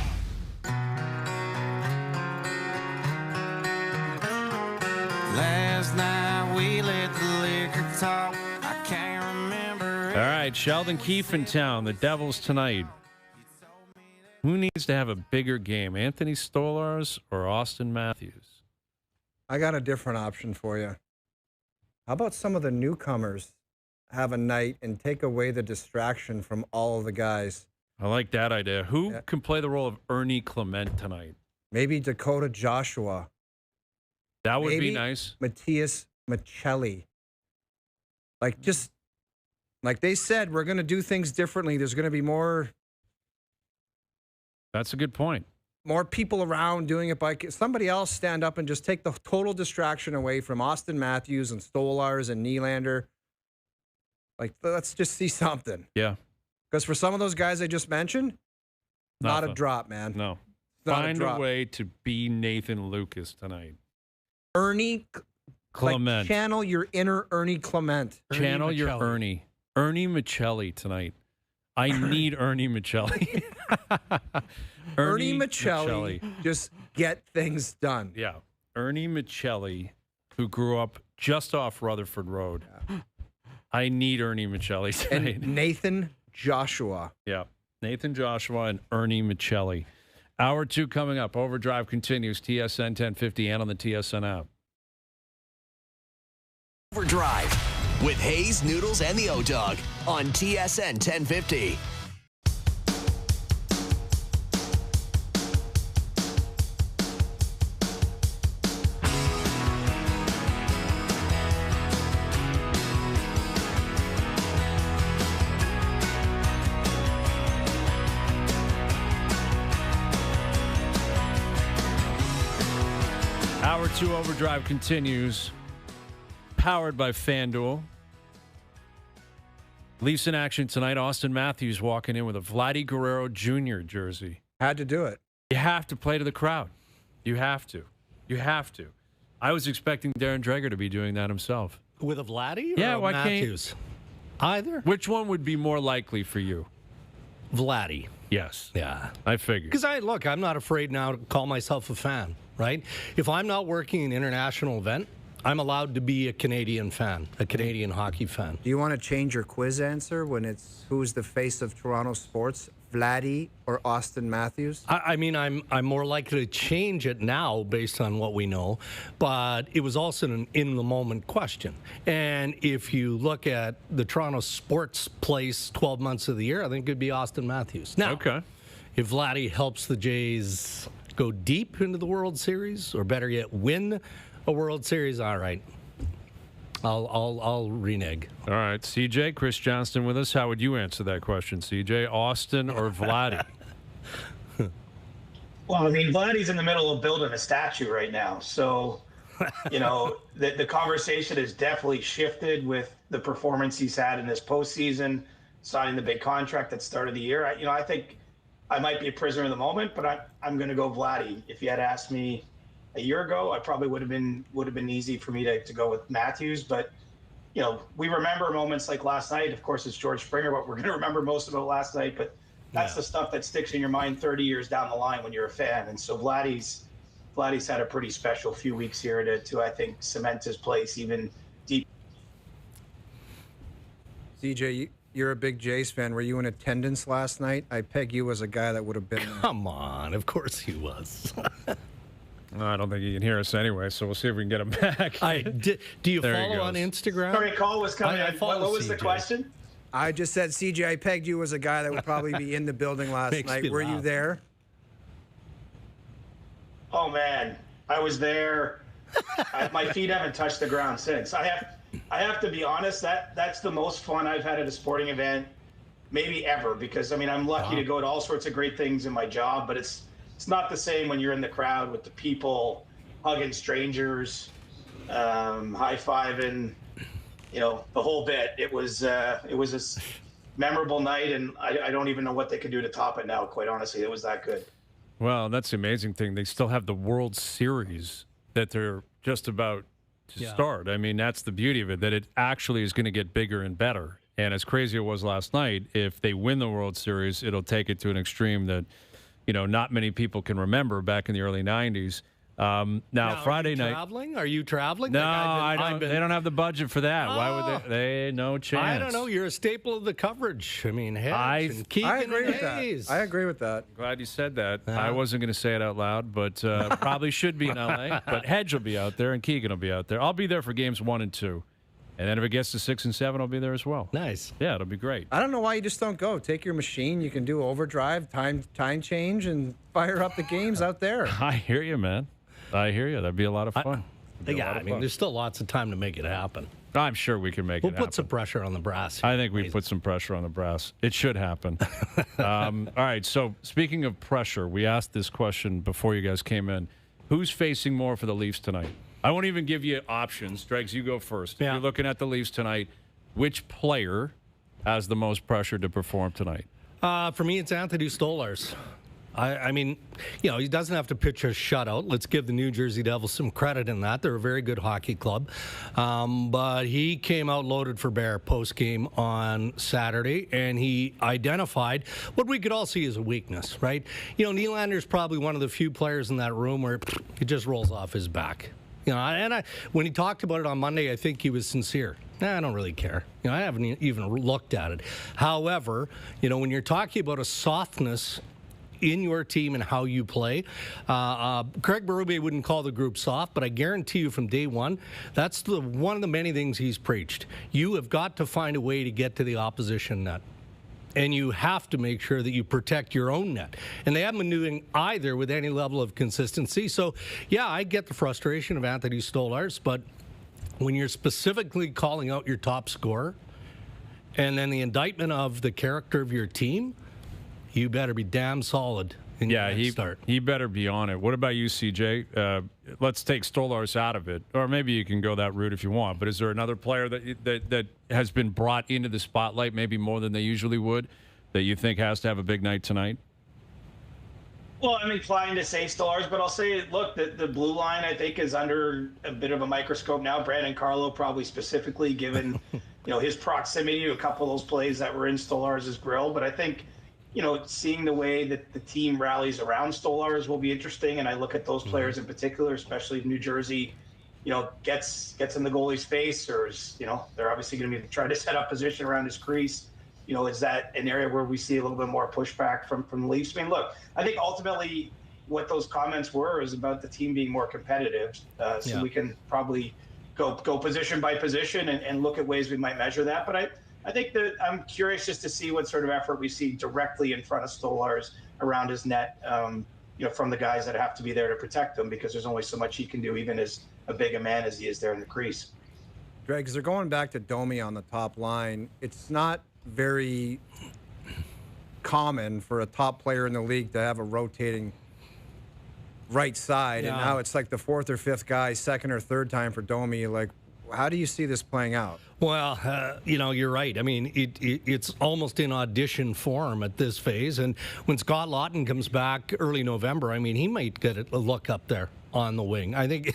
S6: Last night we let the liquor talk. I can't remember.
S2: All right, Sheldon Keefe in town. The Devils tonight. Who needs to have a bigger game, Anthony Stolarz or Austin Matthews?
S3: I got a different option for you. How about some of the newcomers have a night and take away the distraction from all of the guys?
S2: I like that idea. Who can play the role of Ernie Clement tonight?
S3: Maybe Dakota Joshua.
S2: That would be nice.
S3: Matthias Michelli. Like they said, we're going to do things differently. There's going to be more.
S2: That's a good point.
S3: More people around doing it by somebody else stand up and just take the total distraction away from Austin Matthews and Stolarz and Nylander. Like, let's just see something.
S2: Yeah.
S3: Because for some of those guys I just mentioned, not a drop, man.
S2: No.
S3: Find
S2: a way to be Nathan Lucas tonight.
S3: Ernie
S2: Clement.
S3: Like, channel your inner Ernie Clement.
S2: Channel your Ernie. Ernie Michelli tonight. I need Ernie Michelli.
S3: Ernie Michelli. Just get things done.
S2: Yeah. Ernie Michelli, who grew up just off Rutherford Road. Yeah. I need Ernie Michelli tonight.
S3: And Nathan Joshua.
S2: Yeah. Nathan Joshua and Ernie Michelli. Hour 2 coming up. Overdrive continues. TSN 1050 and on the TSN app.
S1: Overdrive with Hayes, Noodles, and the O-Dog on TSN 1050.
S2: Hour 2 Overdrive continues. Powered by FanDuel. Leafs in action tonight. Austin Matthews walking in with a Vladdy Guerrero Jr. jersey.
S3: Had to do it.
S2: You have to play to the crowd. You have to. You have to. I was expecting Darren Dreger to be doing that himself.
S7: With a Vladdy or
S2: yeah, why
S7: Matthews? Either.
S2: Which one would be more likely for you?
S7: Vladdy.
S2: Yes.
S7: Yeah.
S2: I figured.
S7: Because I'm not afraid now to call myself a fan, right? If I'm not working an international event, I'm allowed to be a Canadian fan, a Canadian hockey fan.
S3: Do you want to change your quiz answer when it's who's the face of Toronto sports, Vladdy or Austin Matthews?
S7: I mean, I'm more likely to change it now based on what we know, but it was also an in-the-moment question. And if you look at the Toronto sports place 12 months of the year, I think it would be Austin Matthews. Now,
S2: okay.
S7: If Vladdy helps the Jays go deep into the World Series, or better yet, win a World Series, all right. I'll renege.
S2: All right, CJ, Chris Johnston with us. How would you answer that question, CJ? Austin or Vladdy?
S8: Well, I mean, Vladdy's in the middle of building a statue right now. So, you know, the conversation has definitely shifted with the performance he's had in this postseason, signing the big contract at the start of the year. I think I might be a prisoner of the moment, but I'm going to go Vladdy. If you had asked me a year ago, I probably would have been easy for me to go with Matthews. But we remember moments like last night. Of course, it's George Springer, what we're going to remember most about last night. But that's the stuff that sticks in your mind 30 years down the line when you're a fan. And so Vladdy's had a pretty special few weeks here to I think cement his place even deep.
S3: CJ, you're a big Jays fan. Were you in attendance last night? I peg you as a guy that would have been there.
S7: Come on, of course he was.
S2: I don't think he can hear us anyway, so we'll see if we can get him back.
S7: Do you follow on Instagram?
S8: Sorry, call was coming. What was
S7: CJ.
S8: The question?
S3: I just said, CJ, I pegged you as a guy that would probably be in the building last night. Were you there?
S8: Oh, man. I was there. My feet haven't touched the ground since. I have to be honest, that's the most fun I've had at a sporting event maybe ever, because, I'm lucky to go to all sorts of great things in my job, but it's not the same when you're in the crowd with the people, hugging strangers, high-fiving, the whole bit. It was a memorable night, and I don't even know what they could do to top it now, quite honestly. It was that good.
S2: Well, that's the amazing thing. They still have the World Series that they're just about to start. That's the beauty of it, that it actually is going to get bigger and better. And as crazy as it was last night, if they win the World Series, it'll take it to an extreme that, not many people can remember back in the early 90s. Now Friday night.
S7: Are you traveling?
S2: No, I don't. They don't have the budget for that. Why would they? No chance.
S7: I don't know. You're a staple of the coverage. Hedge and Keegan
S3: I agree with
S7: Hayes.
S3: that. I agree with that.
S2: Glad you said that. I wasn't going to say it out loud, but probably should be in LA. But Hedge will be out there and Keegan will be out there. I'll be there for games 1 and 2. And then if it gets to 6 and 7, I'll be there as well.
S7: Nice.
S2: Yeah, it'll be great.
S3: I don't know why you just don't go. Take your machine. You can do OverDrive, time change, and fire up the games out there.
S2: I hear you, man. I hear you. That'd be a lot of fun.
S7: There's still lots of time to make it happen.
S2: I'm sure we can make it happen.
S7: We'll put some pressure on the brass.
S2: I think we put some pressure on the brass. It should happen. All right, so speaking of pressure, we asked this question before you guys came in. Who's facing more for the Leafs tonight? I won't even give you options. Dregs, you go first.
S7: Yeah.
S2: If you're looking at the Leafs tonight, which player has the most pressure to perform tonight?
S7: For me, it's Anthony Stolarz. He doesn't have to pitch a shutout. Let's give the New Jersey Devils some credit in that. They're a very good hockey club. But he came out loaded for bear post-game on Saturday, and he identified what we could all see as a weakness, right? Nylander's probably one of the few players in that room where it just rolls off his back. When he talked about it on Monday, I think he was sincere. I don't really care. I haven't even looked at it. However, when you're talking about a softness in your team and how you play, Craig Berube wouldn't call the group soft, but I guarantee you from day one, that's one of the many things he's preached. You have got to find a way to get to the opposition net. And you have to make sure that you protect your own net. And they haven't been doing either with any level of consistency. So, I get the frustration of Anthony Stolarz, but when you're specifically calling out your top scorer and then the indictment of the character of your team, you better be damn solid. He better be on it. What about you, CJ? Let's take Stolarz out of it, or maybe you can go that route if you want. But is there another player that has been brought into the spotlight, maybe more than they usually would, that you think has to have a big night tonight?
S8: Well, I'm inclined to say Stolarz, but I'll say, look, the blue line I think is under a bit of a microscope now. Brandon Carlo, probably specifically, given his proximity to a couple of those plays that were in Stolarz's grill. But I think, seeing the way that the team rallies around Stolarz will be interesting. And I look at those players in particular, especially if New Jersey, gets in the goalie's face, or they're obviously going to be trying to set up position around his crease. Is that an area where we see a little bit more pushback from the Leafs? Look, I think ultimately what those comments were is about the team being more competitive. So we can probably go position by position and look at ways we might measure that. But I think that I'm curious just to see what sort of effort we see directly in front of Stolarz around his net, from the guys that have to be there to protect him, because there's only so much he can do, even as a big a man as he is there in the crease.
S3: Greg, as they're going back to Domi on the top line, it's not very common for a top player in the league to have a rotating right side. And now it's like the fourth or fifth guy, second or third time for Domi. Like, How do you see this playing out?
S7: Well, you're right. I mean, it's almost in audition form at this phase. And when Scott Lawton comes back early November, I mean, he might get a look up there on the wing. I think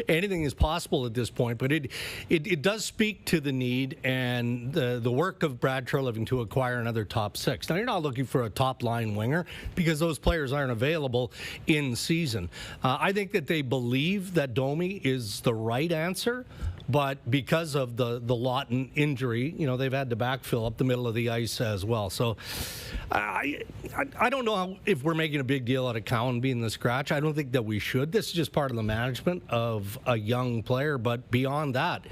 S7: anything is possible at this point, but it does speak to the need and the work of Brad Treliving to acquire another top six. Now, you're not looking for a top-line winger because those players aren't available in season. I think that they believe that Domi is the right answer, but because of the Lawton injury, they've had to backfill up the middle of the ice as well. So I don't know if we're making a big deal out of Cowan being the scratch. I don't think that we should. This is just part of the management of a young player. But beyond that,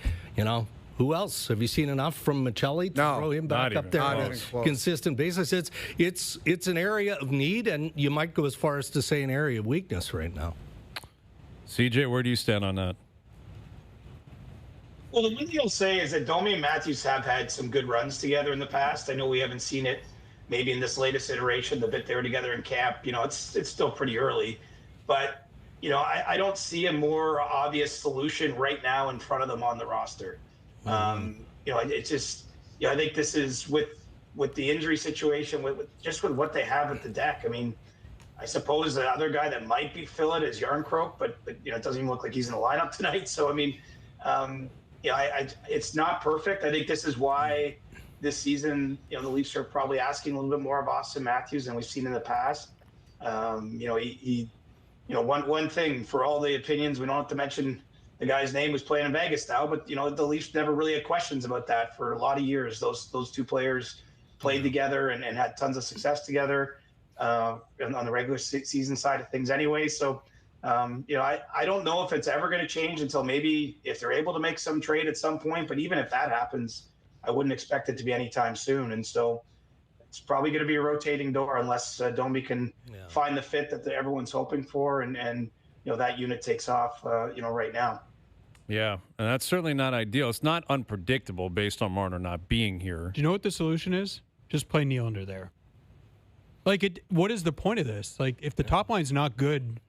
S7: who else? Have you seen enough from Michelli to throw him back up there on a consistent basis? It's an area of need, and you might go as far as to say an area of weakness right now.
S2: CJ, where do you stand on that?
S8: Well, the one thing I'll say is that Domi and Matthews have had some good runs together in the past. I know we haven't seen it maybe in this latest iteration, the bit they were together in camp. It's still pretty early. But, I don't see a more obvious solution right now in front of them on the roster. It's just, I think this is with the injury situation, with what they have at the deck. I mean, I suppose the other guy that might be fill it is Yarncroke, but it doesn't even look like he's in the lineup tonight. So, I mean, it's not perfect. I think this is why this season, the Leafs are probably asking a little bit more of Austin Matthews than we've seen in the past. One thing for all the opinions, we don't have to mention the guy's name who's playing in Vegas now, but the Leafs never really had questions about that for a lot of years. Those two players played together and had tons of success together on the regular season side of things anyway. So. I don't know if it's ever going to change until maybe if they're able to make some trade at some point. But even if that happens, I wouldn't expect it to be anytime soon. And so it's probably going to be a rotating door unless Domi can find the fit that everyone's hoping for. And that unit takes off, right now.
S2: Yeah, and that's certainly not ideal. It's not unpredictable based on Marner not being here.
S4: Do you know what the solution is? Just play Nylander there. What is the point of this? If the top line's not good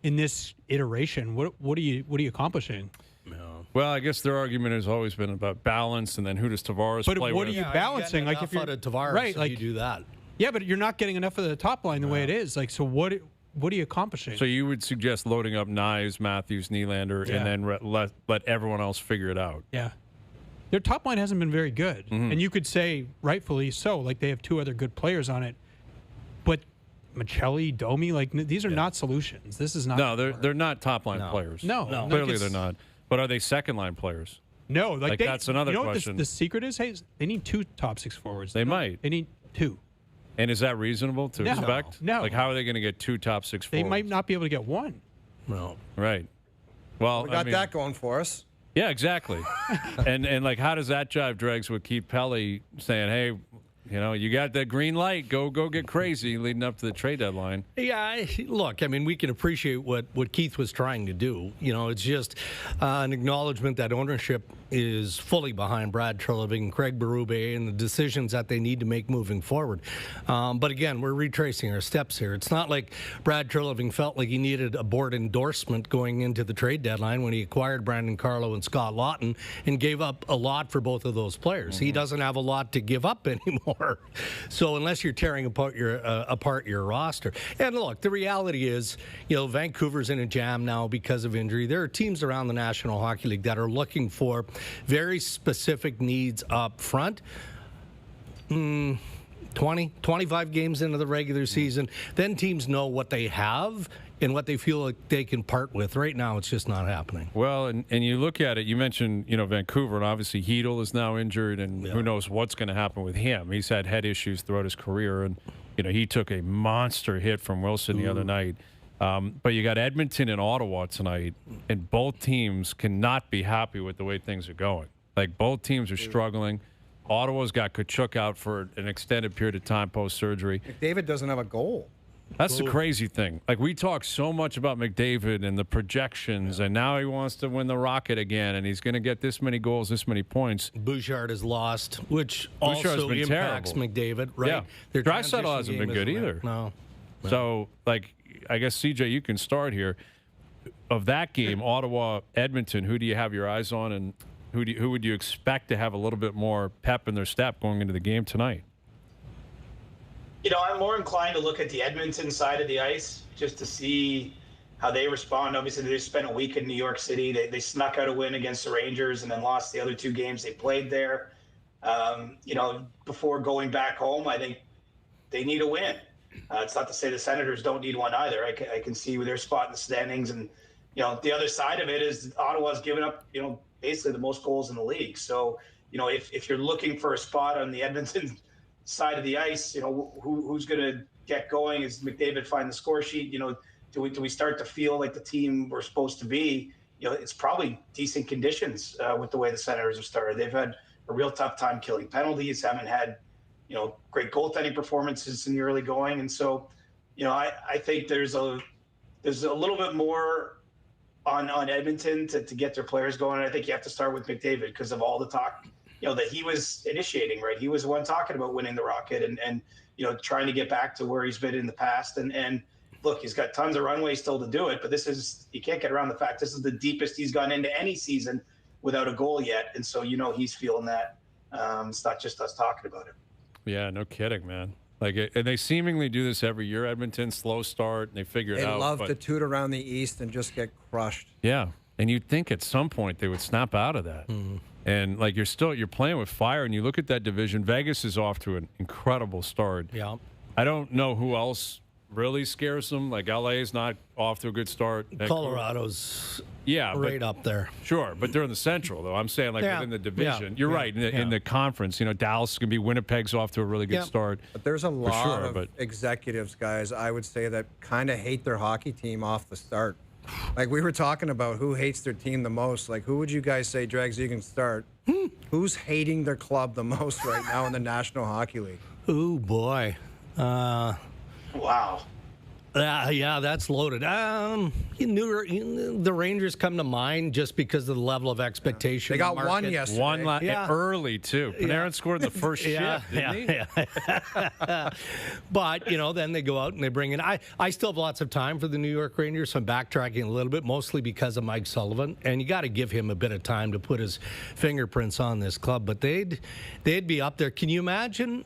S4: in this iteration, what are you accomplishing?
S2: No. Well, I guess their argument has always been about balance, and then who does Tavares play with?
S4: But what are you balancing?
S7: If you're Tavares, right? You do that.
S4: Yeah, but you're not getting enough of the top line the way it is. So what are you accomplishing?
S2: So you would suggest loading up Knies, Matthews, Nylander, and then let everyone else figure it out.
S4: Yeah, their top line hasn't been very good, and you could say rightfully so. They have two other good players on it, but Michelli, Domi, these are not solutions. This is not.
S2: No, they're not top line players.
S4: No,
S2: clearly they're not. But are they second line players?
S4: No,
S2: that's another question.
S4: What the secret is? Hey, they need two top six forwards.
S2: They might.
S4: They need two.
S2: And is that reasonable to expect?
S4: No.
S2: How are they going to get two top six forwards?
S4: They might not be able to get one.
S7: No.
S2: Right. Well,
S3: we got that going for us.
S2: Yeah, exactly. and how does that jive, Dregs, with Keith Pelly saying, hey, you got that green light. Go get crazy leading up to the trade deadline.
S7: Yeah, look, we can appreciate what Keith was trying to do. It's just an acknowledgement that ownership is fully behind Brad Treliving, Craig Berube, and the decisions that they need to make moving forward. But again, we're retracing our steps here. It's not like Brad Treliving felt like he needed a board endorsement going into the trade deadline when he acquired Brandon Carlo and Scott Lawton and gave up a lot for both of those players. He doesn't have a lot to give up anymore. So unless you're tearing apart your roster, and look, the reality is, Vancouver's in a jam now because of injury. There are teams around the National Hockey League that are looking for very specific needs up front. 20, 25 games into the regular season, then teams know what they have and what they feel like they can part with. Right now, it's just not happening.
S2: Well, and you look at it, you mentioned, Vancouver, and obviously Hedl is now injured, and who knows what's going to happen with him. He's had head issues throughout his career, and, he took a monster hit from Wilson the other night. But you got Edmonton and Ottawa tonight, and both teams cannot be happy with the way things are going. Both teams are struggling. Ottawa's got Tkachuk out for an extended period of time post-surgery.
S3: McDavid doesn't have a goal.
S2: That's the crazy thing. We talk so much about McDavid and the projections, and now he wants to win the Rocket again, and he's going to get this many goals, this many points.
S7: Bouchard is lost, which also impacts terrible. McDavid, right?
S2: Yeah. Draisaitl hasn't been good either.
S7: No.
S2: So, I guess, CJ, you can start here. of that game, Ottawa, Edmonton, who do you have your eyes on, and who would you expect to have a little bit more pep in their step going into the game tonight?
S8: I'm more inclined to look at the Edmonton side of the ice just to see how they respond. Obviously, they just spent a week in New York City. They snuck out a win against the Rangers and then lost the other 2 games they played there. Before going back home, I think they need a win. It's not to say the Senators don't need one either. I can see their spot in the standings. And, the other side of it is Ottawa's given up, basically the most goals in the league. So, if you're looking for a spot on the Edmonton side of the ice, who's going to get going? Is McDavid find the score sheet? Do we start to feel like the team we're supposed to be? It's probably decent conditions with the way the Senators have started. They've had a real tough time killing penalties, haven't had, great goaltending performances in the early going. And so, I think there's a little bit more on Edmonton to get their players going. And I think you have to start with McDavid because of all the talk, that he was initiating, right? He was the one talking about winning the Rocket and trying to get back to where he's been in the past. And look, he's got tons of runway still to do it, but you can't get around the fact this is the deepest he's gone into any season without a goal yet. And so, he's feeling that. It's not just us talking about it. Yeah,
S2: no kidding, man. And they seemingly do this every year. Edmonton, slow start, and they figure it out.
S3: They love to toot around the East and just get crushed.
S2: Yeah, and you'd think at some point they would snap out of that. Mm. And you're playing with fire, and you look at that division. Vegas is off to an incredible start.
S7: Yeah,
S2: I don't know who else really scares them. LA is not off to a good start.
S7: Colorado's right up there.
S2: Sure, but they're in the Central, though. I'm saying within the division. You're right. In the conference, Dallas is going to be Winnipeg's off to a really good start.
S3: But there's a lot of executives, guys, I would say, that kind of hate their hockey team off the start. We were talking about who hates their team the most. Who would you guys say, Dregs, you can start? Who's hating their club the most right now in the National Hockey League?
S7: Oh, boy.
S8: Wow.
S7: Yeah, that's loaded. The Rangers come to mind just because of the level of expectation.
S3: They got one yesterday.
S2: One early, too. Panarin scored in the first shift, didn't he?
S7: But, then they go out and they bring in. I still have lots of time for the New York Rangers, so I'm backtracking a little bit, mostly because of Mike Sullivan. And you got to give him a bit of time to put his fingerprints on this club. But they'd be up there. Can you imagine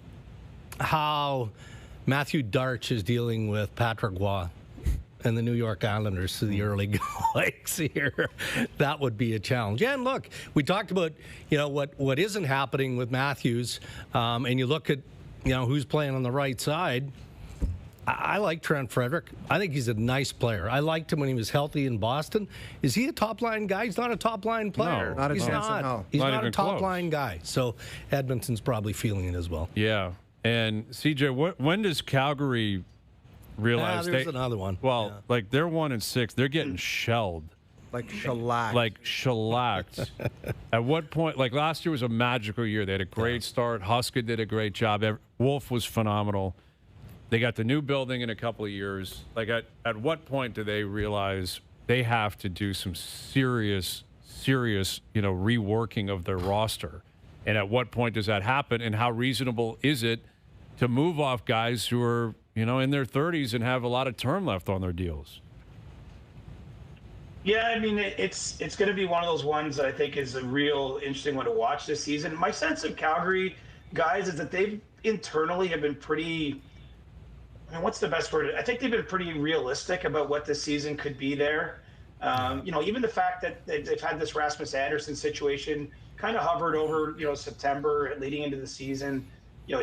S7: how Matthew Darch is dealing with Patrick Roy and the New York Islanders to the early goings here? That would be a challenge. And look, we talked about what isn't happening with Matthews, and you look at who's playing on the right side. I like Trent Frederick. I think he's a nice player. I liked him when he was healthy in Boston. Is he a top-line guy? He's not a top-line player.
S3: No,
S7: He's not a top-line guy. So Edmonton's probably feeling it as well.
S2: Yeah. And CJ, when does Calgary realize
S7: there's another one?
S2: Well, they're 1-6. They're getting shelled. Shellacked. At what point? Last year was a magical year. They had a great start. Huska did a great job. Wolf was phenomenal. They got the new building in a couple of years. At what point do they realize they have to do some serious, reworking of their roster? And at what point does that happen? And how reasonable is it to move off guys who are, in their 30s and have a lot of term left on their deals?
S8: Yeah, I mean, it's going to be one of those ones that I think is a real interesting one to watch this season. My sense of Calgary guys is that they've internally have been pretty, what's the best word? I think they've been pretty realistic about what this season could be there. Even the fact that they've had this Rasmus Anderson situation kind of hovered over, September leading into the season.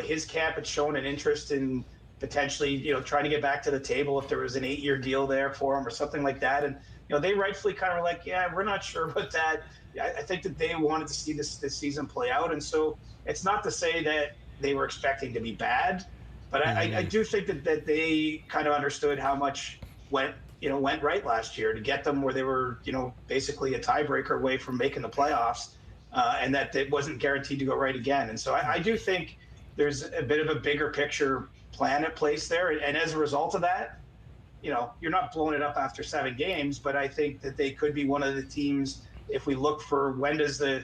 S8: His camp had shown an interest in potentially, trying to get back to the table if there was an 8-year deal there for him or something like that. And, they rightfully kind of were like, yeah, we're not sure about that. I think that they wanted to see this season play out. And so it's not to say that they were expecting to be bad, but I do think that they kind of understood how much went right last year to get them where they were, basically a tiebreaker away from making the playoffs. And that it wasn't guaranteed to go right again. And so I do think there's a bit of a bigger picture plan at place there. And as a result of that, you're not blowing it up after 7 games, but I think that they could be one of the teams, if we look for when does the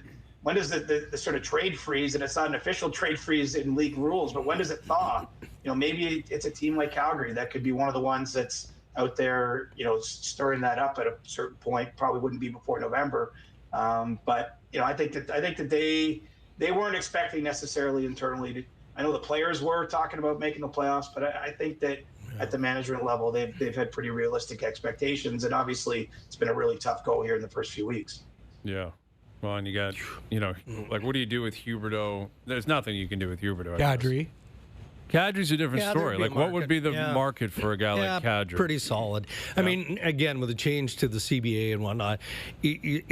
S8: sort of trade freeze, and it's not an official trade freeze in league rules, but when does it thaw? Maybe it's a team like Calgary that could be one of the ones that's out there, stirring that up at a certain point. Probably wouldn't be before November. But I think that they weren't expecting necessarily internally to. I know the players were talking about making the playoffs, but I think that at the management level, they've had pretty realistic expectations, and obviously it's been a really tough go here in the first few weeks.
S2: Yeah. Well, and you got, like, what do you do with Huberdeau? There's nothing you can do with Huberdeau.
S4: Kadri.
S2: Kadri's a different story. Like, what would be the market for a guy like Kadri?
S7: Pretty solid. I mean, again, with the change to the CBA and whatnot,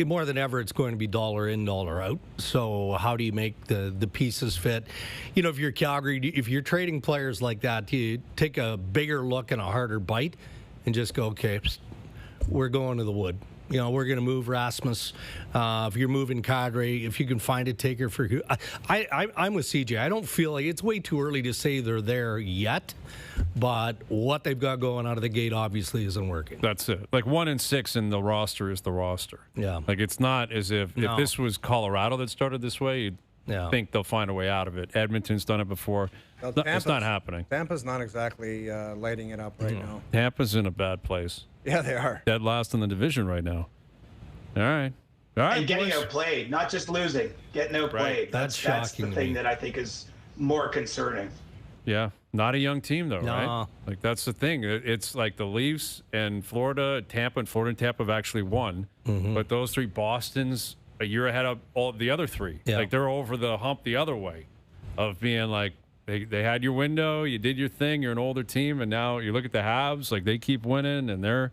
S7: more than ever, it's going to be dollar in, dollar out. So how do you make the pieces fit? If you're Calgary, if you're trading players like that, you take a bigger look and a harder bite and just go, okay, we're going to the wood. We're going to move Rasmus. If you're moving Kadri, if you can find a taker for who, I'm with CJ. I don't feel like it's way too early to say they're there yet, but what they've got going out of the gate obviously isn't working.
S2: That's it. Like 1-6 in the roster is the roster.
S7: Yeah.
S2: Like it's not as if this was Colorado that started this way, you'd think they'll find a way out of it. Edmonton's done it before.
S3: Well,
S2: it's not happening.
S3: Tampa's not exactly lighting it up right now.
S2: Tampa's in a bad place.
S3: Yeah, they are.
S2: Dead last in the division right now. All right.
S8: And getting outplayed, not just losing, getting outplayed.
S7: Right. That's shocking.
S8: That's the thing that I think is more concerning.
S2: Yeah. Not a young team, though, right? Like, that's the thing. It's like the Leafs and Florida, Tampa, and Florida and Tampa have actually won. Mm-hmm. But those three, Boston's a year ahead of all the other three. Yeah. Like, they're over the hump the other way of being like, they had your window, you did your thing, you're an older team, and now you look at the Habs, like they keep winning, and they're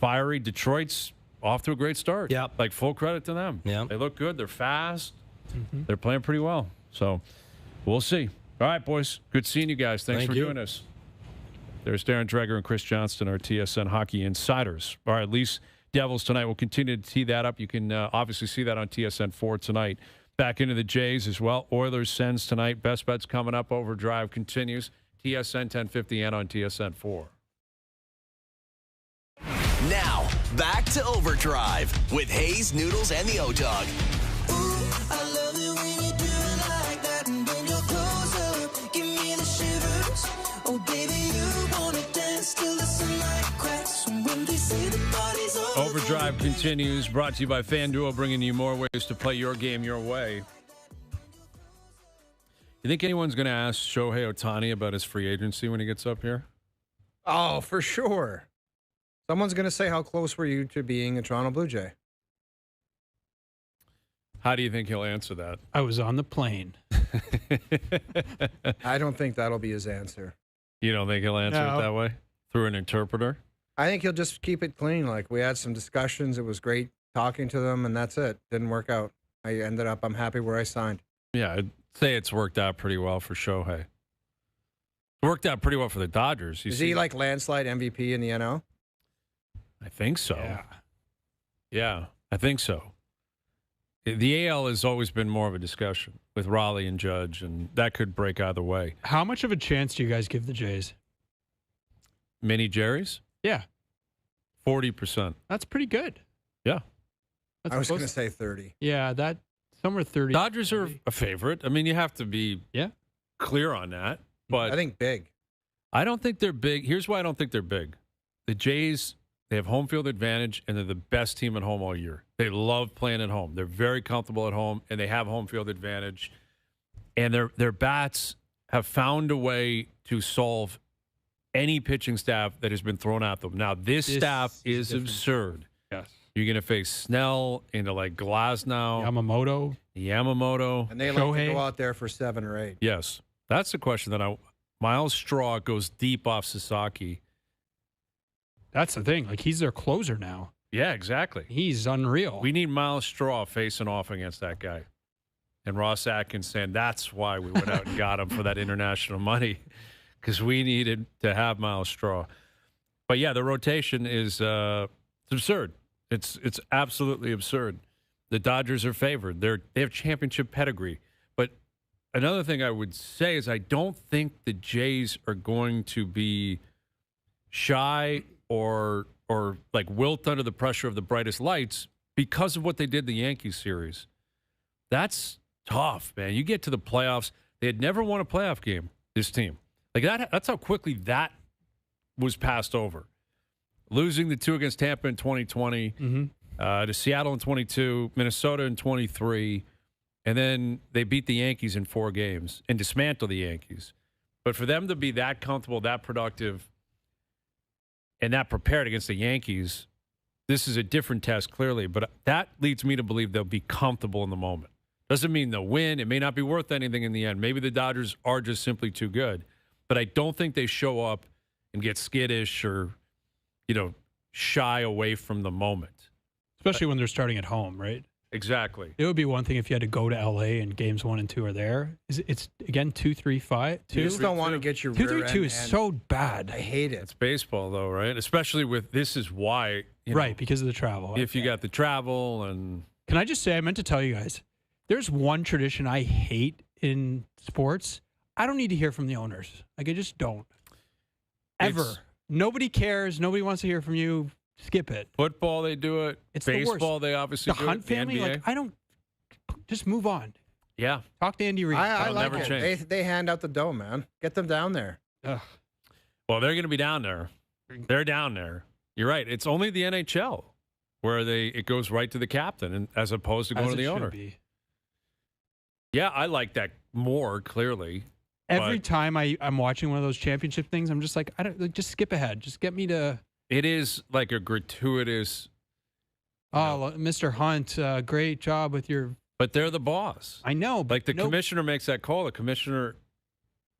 S2: fiery. Detroit's off to a great start.
S7: Yeah.
S2: Like, full credit to them.
S7: Yeah.
S2: They look good. They're fast. Mm-hmm. They're playing pretty well. So we'll see. All right, boys. Good seeing you guys. Thanks for doing this. There's Darren Dreger and Chris Johnston, our TSN Hockey Insiders. All right, Leafs Devils tonight. We'll continue to tee that up. You can obviously see that on TSN 4 tonight. Back into the Jays as well. Oilers Sens tonight. Best bets coming up. OverDrive continues. TSN 1050 and on TSN 4.
S1: Now, back to OverDrive with Hayes, Noodles, and the O-Dog.
S2: OverDrive continues, brought to you by FanDuel, bringing you more ways to play your game your way. You think anyone's going to ask Shohei Ohtani about his free agency when he gets up here?
S3: Oh, for sure. Someone's going to say, how close were you to being a Toronto Blue Jay?
S2: How do you think he'll answer that?
S4: I was on the plane.
S3: I don't think that'll be his answer.
S2: You don't think he'll answer it that way? Through an interpreter?
S3: I think he'll just keep it clean. Like, we had some discussions. It was great talking to them, and that's it. Didn't work out. I'm happy where I signed.
S2: Yeah, I'd say it's worked out pretty well for Shohei. It worked out pretty well for the Dodgers.
S3: Is he like landslide MVP in the NL?
S2: I think so. Yeah, I think so. The AL has always been more of a discussion with Raleigh and Judge, and that could break either way.
S4: How much of a chance do you guys give the Jays?
S2: Mini Jerry's?
S4: Yeah.
S2: 40%.
S4: That's pretty good.
S2: Yeah.
S3: I was going to say 30.
S4: Yeah, that somewhere 30.
S2: Dodgers are a favorite. I mean, you have to be clear on that. But
S3: I think big.
S2: I don't think they're big. Here's why I don't think they're big. The Jays, they have home field advantage, and they're the best team at home all year. They love playing at home. They're very comfortable at home, and they have home field advantage. And their bats have found a way to solve any pitching staff that has been thrown at them. Now, this staff is absurd.
S4: Yes.
S2: You're going to face Snell into like Glasnow. Yamamoto.
S3: And they like to go out there for 7 or 8.
S2: Yes. That's the question that Miles Straw goes deep off Sasaki.
S4: That's the thing. Like, he's their closer now.
S2: Yeah, exactly.
S4: He's unreal.
S2: We need Miles Straw facing off against that guy. And Ross Atkins saying that's why we went out and got him for that international money, because we needed to have Miles Straw. But, yeah, the rotation is it's absurd. It's absolutely absurd. The Dodgers are favored. They have championship pedigree. But another thing I would say is I don't think the Jays are going to be shy or like wilt under the pressure of the brightest lights because of what they did the Yankees series. That's tough, man. You get to the playoffs. They had never won a playoff game, this team. Like that's how quickly that was passed over. losing the 2 against Tampa in 2020, to Seattle in 22, Minnesota in 23, and then they beat the Yankees in 4 games and dismantled the Yankees. But for them to be that comfortable, that productive, and that prepared against the Yankees, this is a different test, clearly. But that leads me to believe they'll be comfortable in the moment. Doesn't mean they'll win. It may not be worth anything in the end. Maybe the Dodgers are just simply too good. But I don't think they show up and get skittish or, shy away from the moment.
S4: Especially when they're starting at home, right?
S2: Exactly.
S4: It would be one thing if you had to go to LA and games 1 and 2 are there. It's again 2-3-5.
S3: You just don't want to get your
S4: 2-3-2 is so bad.
S3: I hate it.
S2: It's baseball, though, right? Especially with this is why.
S4: Right, because of the travel.
S2: If you got the travel and.
S4: Can I just say, I meant to tell you guys, there's one tradition I hate in sports. I don't need to hear from the owners. Like, I just don't. Ever. Nobody cares. Nobody wants to hear from you. Skip it.
S2: Football, they do it.
S4: It's
S2: baseball,
S4: the worst.
S2: they obviously
S4: the
S2: do
S4: Hunt
S2: it.
S4: family,
S2: the NBA.
S4: like, I don't. Just move on.
S2: Yeah.
S4: Talk to Andy Reid.
S3: I
S2: That'll
S3: like
S2: never
S3: it.
S2: change.
S3: They hand out the dough, man. Get them down there.
S4: Ugh.
S2: Well, they're going to be down there. They're down there. You're right. It's only the NHL where it goes right to the captain, and as opposed to going
S4: As
S2: to the
S4: it should
S2: owner.
S4: be.
S2: Yeah, I like that more clearly.
S4: Every
S2: but
S4: time I'm watching one of those championship things, I'm just like, just skip ahead. Just get me to.
S2: it is like a gratuitous.
S4: Oh, Mr. Hunt, great job with your.
S2: But they're the boss.
S4: I know. But
S2: Like the commissioner makes that call. The commissioner,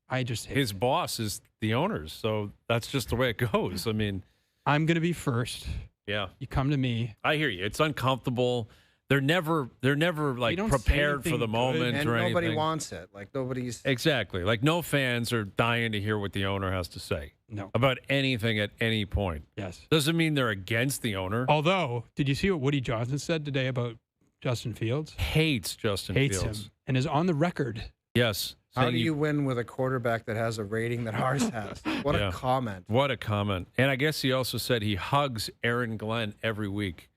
S4: I just hate
S2: his
S4: it.
S2: boss is the owners. So that's just the way it goes. I mean,
S4: I'm going to be first.
S2: yeah,
S4: You come to me.
S2: I hear you. It's uncomfortable. They're never like
S4: don't say
S2: prepared for
S4: anything
S2: the
S4: good.
S2: moment
S3: And
S2: or
S3: nobody
S2: anything.
S3: wants it. Like, nobody's.
S2: Exactly. Like no fans are dying to hear what the owner has to say
S4: No.
S2: about anything at any point.
S4: Yes.
S2: Doesn't mean they're against the owner.
S4: Although, did you see what Woody Johnson said today about Justin Fields?
S2: Hates Justin
S4: Hates
S2: Fields.
S4: him and is on the record.
S2: Yes.
S3: How
S2: saying
S3: do you win with a quarterback that has a rating that ours has? What
S2: Yeah.
S3: a comment.
S2: What a comment. And I guess he also said he hugs Aaron Glenn every week,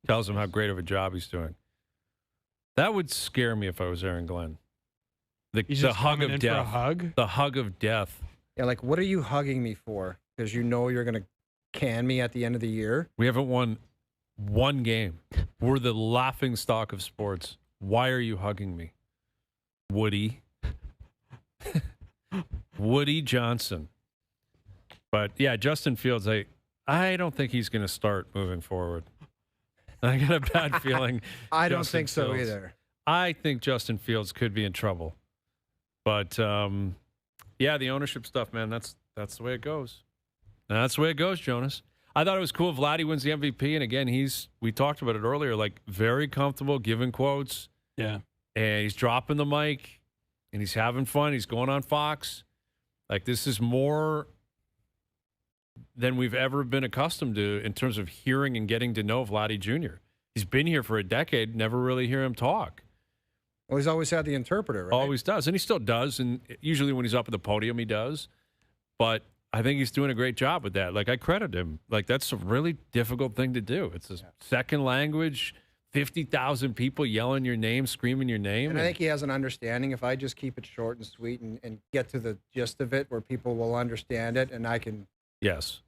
S2: tells him how great of a job he's doing. That would scare me if I was Aaron Glenn.
S4: He's
S2: The
S4: just
S2: hug
S4: coming
S2: of
S4: in for a
S2: death.
S4: hug.
S2: The hug of death.
S3: Yeah, like, what are you hugging me for? Because you know you're going to can me at the end of the year.
S2: We haven't won one game. We're the laughing stock of sports. Why are you hugging me? Woody. Woody Johnson. But yeah, Justin Fields, I don't think he's going to start moving forward. I got a bad feeling.
S3: I don't
S2: Justin
S3: think so
S2: Fields.
S3: either.
S2: I think Justin Fields could be in trouble. But yeah, the ownership stuff, man, that's the way it goes. That's the way it goes, Jonas. I thought it was cool. Vladdy wins the MVP, and again, we talked about it earlier, like very comfortable giving quotes.
S4: Yeah.
S2: And he's dropping the mic, and he's having fun. He's going on Fox. Like, this is more than we've ever been accustomed to in terms of hearing and getting to know Vladdy Jr. He's been here for a decade, never really hear him talk.
S3: Well, he's always had the interpreter, right?
S2: Always does, and he still does, and usually when he's up at the podium, he does. But I think he's doing a great job with that. Like, I credit him. Like, that's a really difficult thing to do. It's a second language, 50,000 people yelling your name, screaming your name.
S3: And I think he has an understanding. If I just keep it short and sweet and get to the gist of it where people will understand it, and I can
S2: Yes.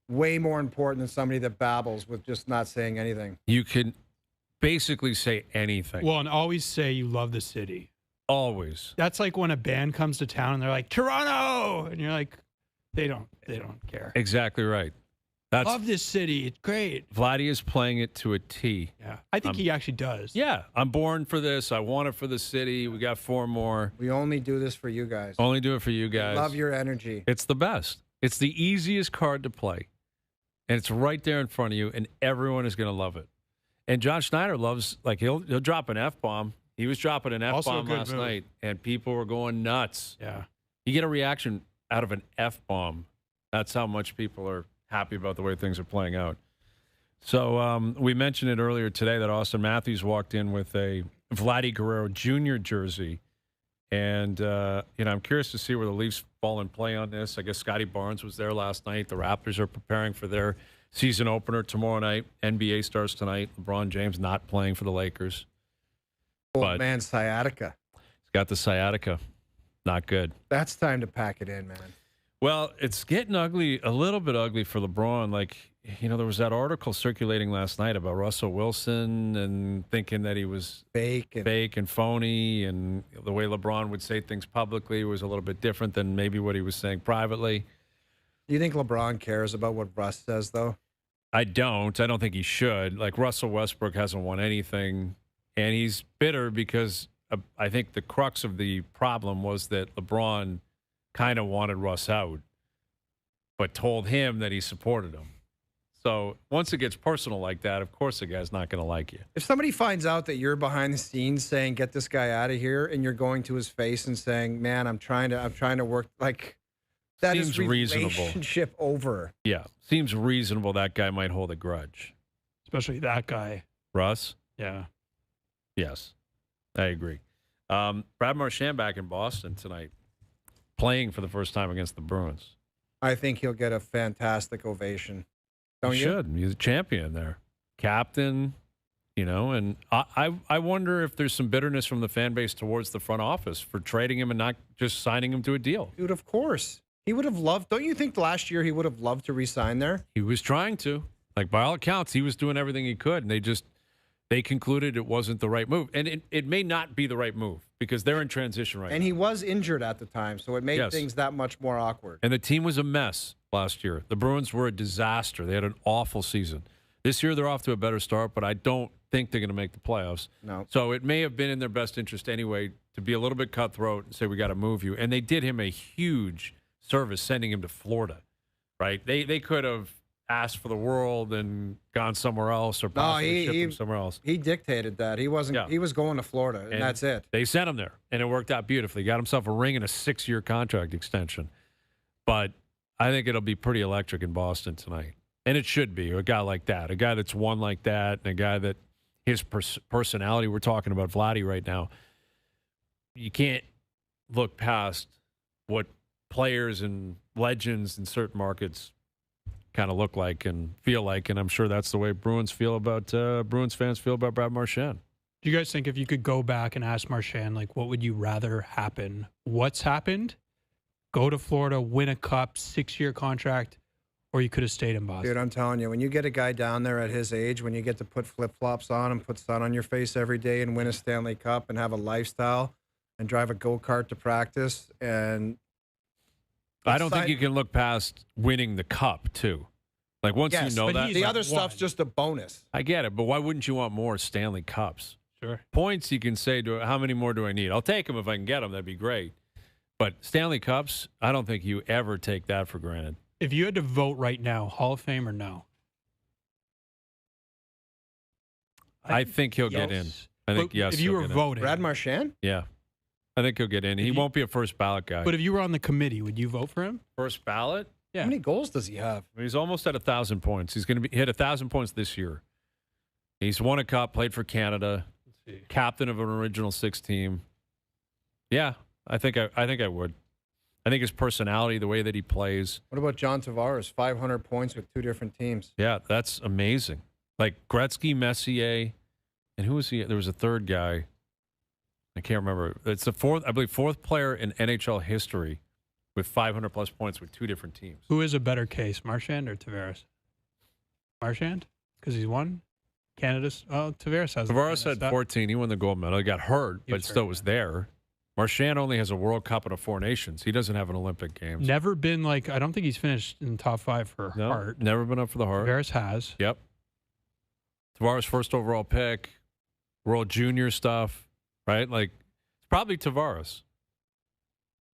S3: way more important than somebody that babbles with just not saying anything.
S2: You can basically say anything.
S4: Well, and always say you love the city.
S2: Always.
S4: That's like when a band comes to town and they're like, Toronto! And you're like, they don't care.
S2: Exactly right. That's
S4: Love this city. It's great.
S2: Vladdy is playing it to a T.
S4: Yeah. I think he actually does.
S2: Yeah, I'm born for this. I want it for the city. We got 4 more.
S3: We only do this for you guys.
S2: Only do it for you guys.
S3: Love your energy.
S2: It's the best. It's the easiest card to play. And it's right there in front of you, and everyone is going to love it. And John Schneider loves, like, he'll drop an F-bomb. He was dropping an
S4: Also a
S2: F-bomb
S4: good
S2: last
S4: move.
S2: night, and people were going nuts.
S4: Yeah.
S2: You get a reaction out of an F-bomb. That's how much people are happy about the way things are playing out. So we mentioned it earlier today that Austin Matthews walked in with a Vladdy Guerrero Jr. jersey. And, I'm curious to see where the Leafs fall in play on this. I guess Scotty Barnes was there last night. The Raptors are preparing for their season opener tomorrow night. NBA starts tonight. LeBron James not playing for the Lakers.
S3: Old man, sciatica.
S2: He's got the sciatica. Not good.
S3: That's time to pack it in, man.
S2: Well, it's getting ugly, a little bit ugly for LeBron. Like, there was that article circulating last night about Russell Wilson and thinking that he was fake and phony, and the way LeBron would say things publicly was a little bit different than maybe what he was saying privately.
S3: Do you think LeBron cares about what Russ says, though?
S2: I don't. I don't think he should. Like, Russell Westbrook hasn't won anything, and he's bitter because I think the crux of the problem was that LeBron kind of wanted Russ out, but told him that he supported him. So once it gets personal like that, of course the guy's not going to like you.
S3: If somebody finds out that you're behind the scenes saying, get this guy out of here, and you're going to his face and saying, man, I'm trying to work, like, that
S2: seems
S3: is
S2: reasonable.
S3: Relationship over.
S2: Yeah. Seems reasonable that guy might hold a grudge.
S4: Especially that guy.
S2: Russ?
S4: Yeah.
S2: Yes. I agree. Brad Marchand back in Boston tonight, playing for the first time against the Bruins.
S3: I think he'll get a fantastic ovation. Don't you?
S2: Should. He's a champion there. Captain, and I wonder if there's some bitterness from the fan base towards the front office for trading him and not just signing him to a deal.
S3: Dude, of course. He would have loved, don't you think last year he would have loved to re-sign there?
S2: He was trying to. Like, by all accounts, he was doing everything he could, and they concluded it wasn't the right move. And it may not be the right move because they're in transition right now.
S3: And he was injured at the time, so it made things that much more awkward.
S2: And the team was a mess last year. The Bruins were a disaster. They had an awful season. This year they're off to a better start, but I don't think they're going to make the playoffs.
S3: No.
S2: So it may have been in their best interest anyway to be a little bit cutthroat and say, we got to move you. And they did him a huge service sending him to Florida, right? They could have asked for the world and gone somewhere else or possibly shipped him somewhere else.
S3: He dictated that. He wasn't. Yeah. He was going to Florida, and that's it.
S2: They sent him there, and it worked out beautifully. He got himself a ring and a 6-year contract extension. But I think it'll be pretty electric in Boston tonight. And it should be. A guy like that, a guy that's won like that, and a guy that his personality, we're talking about Vladdy right now, you can't look past what players and legends in certain markets kind of look like and feel like, and I'm sure that's the way Bruins fans feel about Brad Marchand.
S4: Do you guys think if you could go back and ask Marchand, like, what would you rather happen? What's happened? Go to Florida, win a cup, 6-year contract, or you could have stayed in Boston?
S3: Dude, I'm telling you, when you get a guy down there at his age, when you get to put flip-flops on and put sun on your face every day and win a Stanley Cup and have a lifestyle and drive a go-kart to practice, and
S2: I don't think you can look past winning the cup, too. Like, once you know that.
S3: The other stuff's just a bonus.
S2: I get it, but why wouldn't you want more Stanley Cups?
S4: Sure.
S2: Points, you can say, how many more do I need? I'll take them if I can get them. That'd be great. But Stanley Cups, I don't think you ever take that for granted.
S4: If you had to vote right now, Hall of Fame or no?
S2: I think he'll get in. I think, yes.
S4: If you were voting.
S3: Brad Marchand?
S2: Yeah. I think he'll get in. He won't be a first ballot guy.
S4: But if you were on the committee, would you vote for him?
S2: First ballot?
S4: Yeah.
S3: How many goals does he have?
S2: He's almost at 1,000 points. He's going to hit 1,000 points this year. He's won a cup, played for Canada, captain of an original 6 team. Yeah, I think I would. I think his personality, the way that he plays.
S3: What about John Tavares? 500 points with 2 different teams.
S2: Yeah, that's amazing. Like Gretzky, Messier, and who was he? There was a third guy. I can't remember. It's the fourth player in NHL history with 500-plus points with 2 different teams.
S4: Who is a better case, Marchand or Tavares? Marchand? Because he's won? Canada's? Oh, Tavares has.
S2: Tavares had 14. He won the gold medal. He got hurt, but still was there. Marchand only has a World Cup and a 4 Nations. He doesn't have an Olympic Games.
S4: Never been like, I don't think he's finished in the top 5 for Hart.
S2: Never been up for the Hart.
S4: Tavares has.
S2: Yep. Tavares first overall pick, World Junior stuff, right? Like, it's probably Tavares.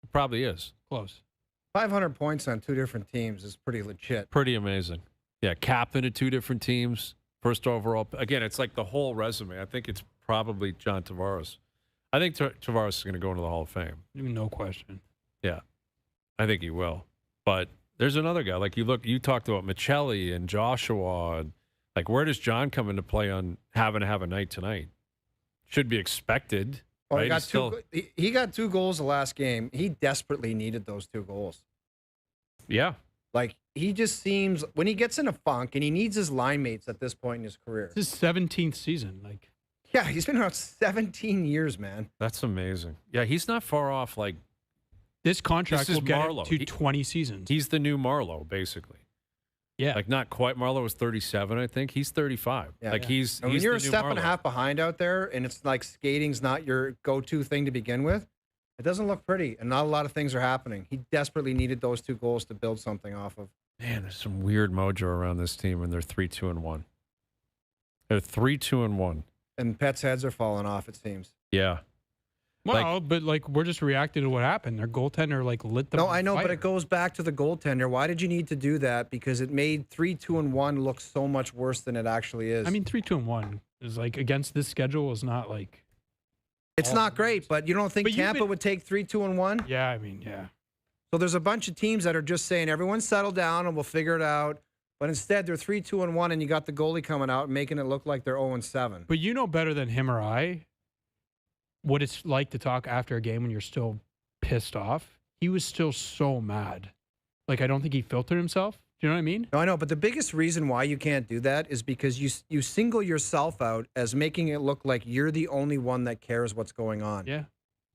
S2: It probably is.
S4: Close.
S3: 500 points on 2 different teams is pretty legit.
S2: Pretty amazing. Yeah, captain of 2 different teams, first overall. Again, it's like the whole resume. I think it's probably John Tavares. I think Tavares is going to go into the Hall of Fame.
S4: No question.
S2: Yeah, I think he will. But there's another guy. Like, you talked about Michelli and Joshua. And like, where does John come into play on having to have a night tonight? Should be expected.
S3: Well,
S2: right?
S3: he got 2 goals the last game. He desperately needed those 2 goals.
S2: Yeah.
S3: Like, he just seems, when he gets in a funk, and he needs his line mates at this point in his career.
S4: This is his 17th season. Like,
S3: yeah, he's been around 17 years, man.
S2: That's amazing. Yeah, he's not far off, like,
S4: This contract
S2: This is
S4: will get
S2: Marlowe.
S4: him to 20 seasons.
S2: He's the new Marlowe, basically.
S4: Yeah.
S2: Like, not quite. Marlowe was 37, I think. He's 35.
S3: Yeah.
S2: Like, he's
S3: And when you're
S2: the
S3: a
S2: new
S3: step
S2: Marlowe.
S3: and a half behind out there, and it's like skating's not your go-to thing to begin with, it doesn't look pretty, and not a lot of things are happening. He desperately needed those 2 goals to build something off of.
S2: Man, there's some weird mojo around this team, and they're 3-2-1. They're 3-2-1.
S3: And Pet's heads are falling off, it seems.
S2: Yeah.
S4: Well, but like we're just reacting to what happened. Their goaltender like lit them.
S3: No,
S4: on
S3: I know,
S4: fire.
S3: but it goes back to the goaltender. Why did you need to do that? Because it made 3-2-1 look so much worse than it actually is.
S4: I mean, 3-2-1 is like against this schedule is not like.
S3: it's not great, but you don't think
S4: But you've
S3: Tampa
S4: been-
S3: would take 3-2-1?
S4: Yeah, I mean, yeah.
S3: So there's a bunch of teams that are just saying, everyone settle down and we'll figure it out. But instead, they're 3-2-1, and you got the goalie coming out and making it look like they're 0-7.
S4: But you know better than him or I what it's like to talk after a game when you're still pissed off. He was still so mad. Like, I don't think he filtered himself. Do you know what I mean?
S3: No, I know, but the biggest reason why you can't do that is because you single yourself out as making it look like you're the only one that cares what's going on.
S4: Yeah.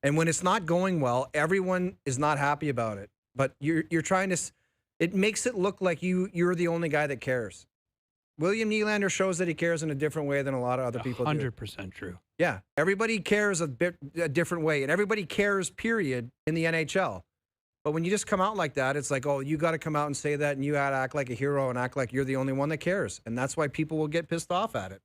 S3: And when it's not going well, everyone is not happy about it. But you're trying to. It makes it look like you're the only guy that cares. William Nylander shows that he cares in a different way than a lot of other people do.
S4: 100% true.
S3: Yeah, everybody cares a different way, and everybody cares, period, in the NHL. But when you just come out like that, it's like, oh, you got to come out and say that, and you got to act like a hero and act like you're the only one that cares. And that's why people will get pissed off at it.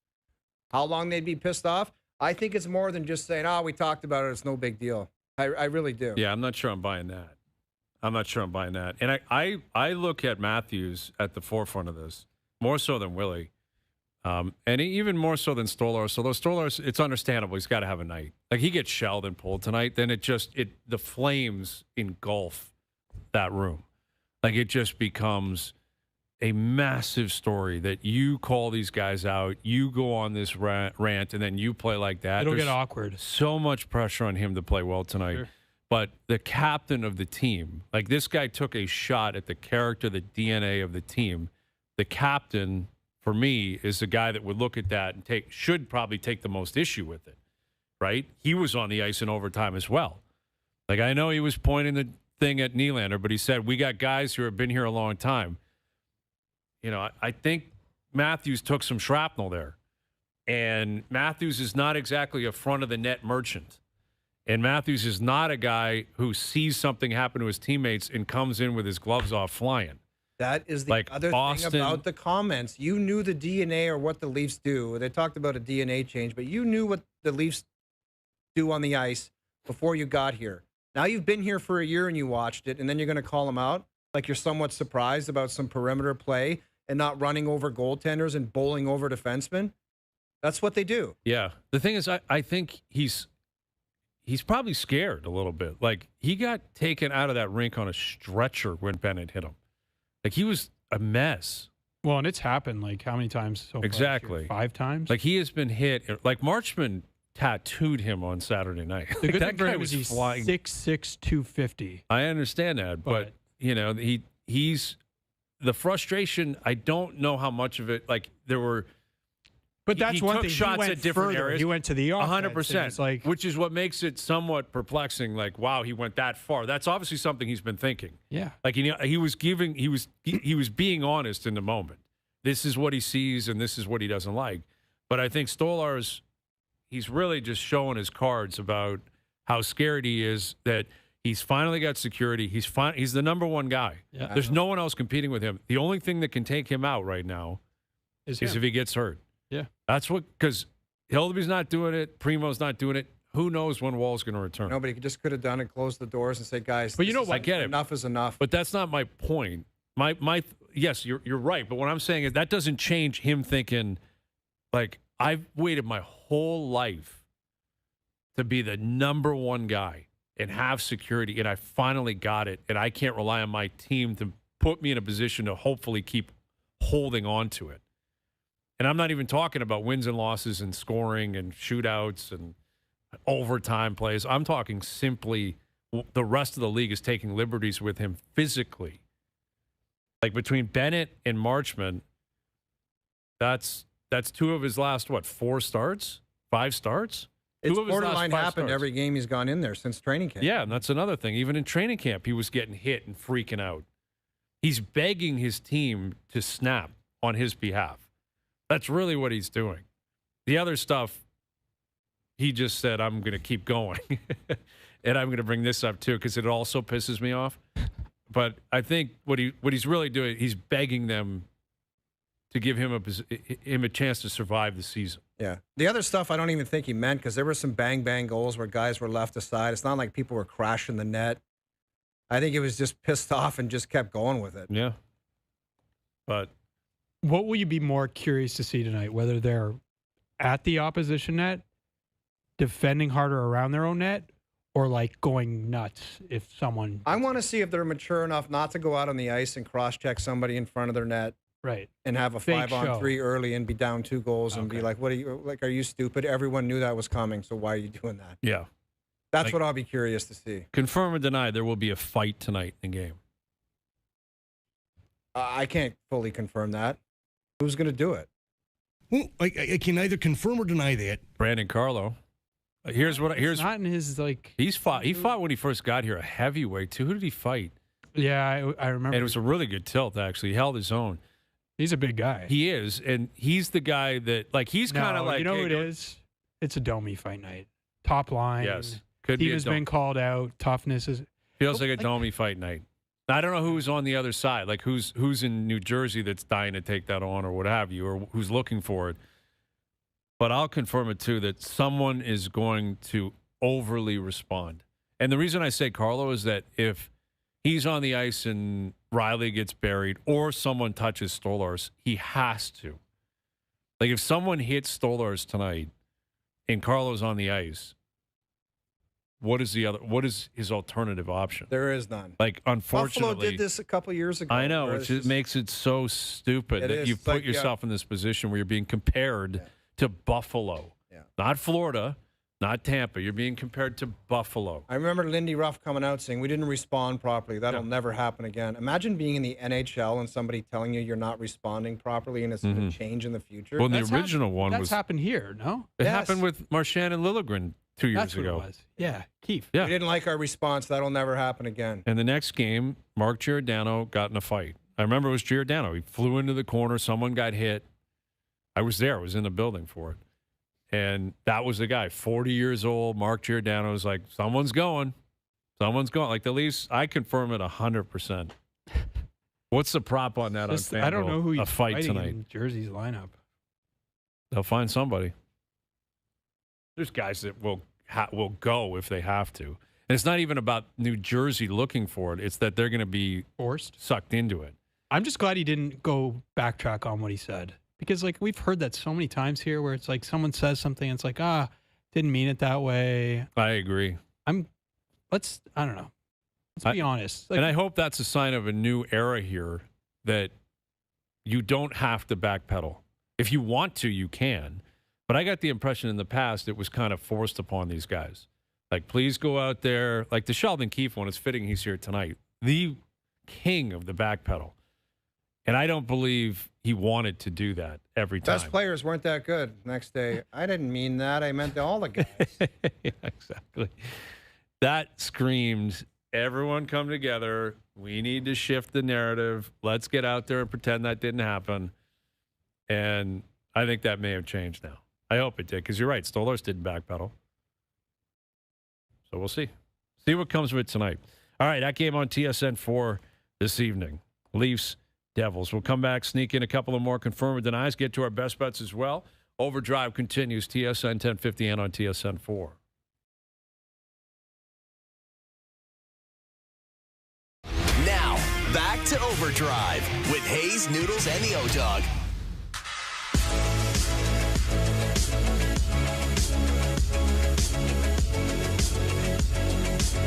S3: How long they'd be pissed off? I think it's more than just saying, oh, we talked about it, it's no big deal. I really do.
S2: Yeah, I'm not sure I'm buying that. I'm not sure I'm buying that. And I look at Matthews at the forefront of this, more so than Willie. And even more so than Stolarz. So Stolarz, it's understandable. He's got to have a night. Like, he gets shelled and pulled tonight, then the flames engulf that room. Like, it just becomes a massive story that you call these guys out, you go on this rant, and then you play like that.
S4: It'll
S2: There's
S4: get awkward.
S2: so much pressure on him to play well tonight.
S4: Sure.
S2: But the captain of the team, like, this guy took a shot at the character, the DNA of the team. The captain, for me, is the guy that would look at that and should probably take the most issue with it, right? He was on the ice in overtime as well. Like, I know he was pointing the thing at Nylander, but he said, we got guys who have been here a long time. You know, I think Matthews took some shrapnel there. And Matthews is not exactly a front-of-the-net merchant. And Matthews is not a guy who sees something happen to his teammates and comes in with his gloves off flying.
S3: That is the
S2: Like
S3: other
S2: Boston-
S3: thing about the comments. You knew the DNA or what the Leafs do. They talked about a DNA change, but you knew what the Leafs do on the ice before you got here. Now you've been here for a year and you watched it, and then you're going to call them out like you're somewhat surprised about some perimeter play and not running over goaltenders and bowling over defensemen. That's what they do.
S2: Yeah. The thing is, I think he's probably scared a little bit. Like, he got taken out of that rink on a stretcher when Bennett hit him. Like, he was a mess.
S4: Well, and it's happened like how many times so far this
S2: Exactly.
S4: year? 5 times?
S2: Like, he has been hit. Like, Marchman tattooed him on Saturday night.
S4: the
S2: Like,
S4: good
S2: that
S4: thing for
S2: guy
S4: him
S2: was
S4: is he's
S2: flying.
S4: 6'6", 250.
S2: I understand that, but you know, he's the frustration. I don't know how much of it. Like, there were.
S4: But that's
S2: he
S4: one
S2: took
S4: thing.
S2: shots
S4: he went
S2: at different
S4: further.
S2: areas.
S4: He went to the offense.
S2: 100%.
S4: It's like,
S2: which is what makes it somewhat perplexing. Like, wow, he went that far. That's obviously something he's been thinking.
S4: yeah.
S2: Like, he was being honest in the moment. This is what he sees, and this is what he doesn't like. But I think Stolarz, he's really just showing his cards about how scared he is that he's finally got security. He's the number one guy.
S4: Yeah.
S2: There's no one else competing with him. The only thing that can take him out right now is if he gets hurt.
S4: Yeah.
S2: That's what, because Hildeby's not doing it. Primo's not doing it. Who knows when Wall's going to return?
S3: Nobody just could have done it, closed the doors, and said, guys,
S4: But you know
S3: this
S4: what?
S2: I get it.
S3: enough is enough.
S2: But that's not my point. Yes, you're right. But what I'm saying is that doesn't change him thinking, like, I've waited my whole life to be the number one guy and have security, and I finally got it, and I can't rely on my team to put me in a position to hopefully keep holding on to it. And I'm not even talking about wins and losses and scoring and shootouts and overtime plays. I'm talking simply the rest of the league is taking liberties with him physically. Like, between Bennett and Marchman, that's 2 of his last, 4 starts? 5 starts?
S3: It's
S2: Two of his last
S3: borderline
S2: 5
S3: happened
S2: starts.
S3: every game he's gone in there since training camp.
S2: Yeah, and that's another thing. Even in training camp, he was getting hit and freaking out. He's begging his team to snap on his behalf. That's really what he's doing. The other stuff, he just said, I'm going to keep going. And I'm going to bring this up, too, because it also pisses me off. But I think what he's really doing, he's begging them to give him a chance to survive the season.
S3: Yeah. The other stuff I don't even think he meant, because there were some bang-bang goals where guys were left aside. It's not like people were crashing the net. I think it was just pissed off and just kept going with it.
S2: Yeah. But
S4: What will you be more curious to see tonight? Whether they're at the opposition net, defending harder around their own net, or like going nuts if someone.
S3: I want to see if they're mature enough not to go out on the ice and cross-check somebody in front of their net.
S4: Right.
S3: And have a
S4: Fake
S3: 5-on-3 early and be down 2 goals and be
S4: Okay.
S3: like, "What are you like? Are you stupid? Everyone knew that was coming, so why are you doing that?"
S2: yeah,
S3: That's
S2: Like-
S3: what I'll be curious to see.
S2: confirm or deny, there will be a fight tonight in the game.
S3: I can't fully confirm that. Who's going to do it?
S9: Well, I can neither confirm or deny that.
S2: Brandon Carlo. Here's
S4: It's not in his like.
S2: he's fought. He fought when he first got here, a heavyweight too. Who did he fight?
S4: Yeah, I remember.
S2: And it was a really good tilt, actually. He held his own.
S4: He's a big guy.
S2: He is, and he's the guy that, like, he's kind of
S4: No,
S2: like,
S4: you know
S2: hey,
S4: who it is? It's a Domi fight night. Top line.
S2: Yes, could
S4: Team
S2: be.
S4: has been called out. Toughness is.
S2: Feels like a Domi fight night. I don't know who's on the other side, like who's in New Jersey that's dying to take that on or what have you, or who's looking for it. But I'll confirm it too that someone is going to overly respond. And the reason I say Carlo is that if he's on the ice and Riley gets buried or someone touches Stolarz, he has to. Like if someone hits Stolarz tonight and Carlo's on the ice, what is his alternative option?
S3: There is none.
S2: Like, unfortunately,
S3: Buffalo did this a couple years ago.
S2: I know,
S3: where
S2: which
S3: it's just-
S2: makes it so stupid
S3: It
S2: that
S3: is.
S2: you
S3: It's
S2: put
S3: like, yeah.
S2: yourself in this position where you're being compared to Buffalo.
S3: Yeah.
S2: Not Florida, not Tampa. You're being compared to Buffalo.
S3: I remember Lindy Ruff coming out saying, "We didn't respond properly. That'll
S2: Yeah.
S3: never happen again." Imagine being in the NHL and somebody telling you you're not responding properly and it's going to change in the future.
S2: Well,
S4: That's
S2: the original one
S4: That's
S2: was
S4: happened here, no?
S2: it
S3: Yes.
S2: happened with Marchand and Liljegren 2 years
S4: That's what
S2: ago.
S4: it was. Yeah, Keefe.
S2: Yeah.
S3: We didn't like our response. That'll never happen again.
S2: And the next game, Mark Giordano got in a fight. I remember it was Giordano. He flew into the corner. Someone got hit. I was there. I was in the building for it. And that was the guy, 40 years old. Mark Giordano was like, someone's going. Someone's going. Like the Leafs, I confirm it 100%. What's the prop on that
S4: Just-
S2: on FanDuel?
S4: I don't know who
S2: a
S4: he's
S2: fight
S4: fighting
S2: tonight.
S4: in Jersey's lineup.
S2: They'll find somebody. There's guys that will go if they have to. And it's not even about New Jersey looking for it. It's that they're going to be
S4: Forced.
S2: sucked into it.
S4: I'm just glad he didn't go backtrack on what he said. Because, like, we've heard that so many times here where it's like someone says something and it's like, didn't mean it that way.
S2: I agree.
S4: I don't know. Let's be honest. Like,
S2: And I hope that's a sign of a new era here that you don't have to backpedal. If you want to, you can. But I got the impression in the past it was kind of forced upon these guys. Like, please go out there. Like the Sheldon Keefe one, it's fitting he's here tonight. The king of the backpedal. And I don't believe he wanted to do that every time.
S3: Best players weren't that good. Next day, I didn't mean that. I meant all the guys.
S2: Yeah, exactly. That screamed, everyone come together. We need to shift the narrative. Let's get out there and pretend that didn't happen. And I think that may have changed now. I hope it did, because you're right. Stolarz didn't backpedal. So we'll see. See what comes of it tonight. All right, that game on TSN 4 this evening. Leafs, Devils. We'll come back, sneak in a couple of more confirm or denies, get to our best bets as well. OverDrive continues, TSN 1050 and on TSN 4.
S1: Now, back to OverDrive with Hayes, Noodles, and the O-Dog.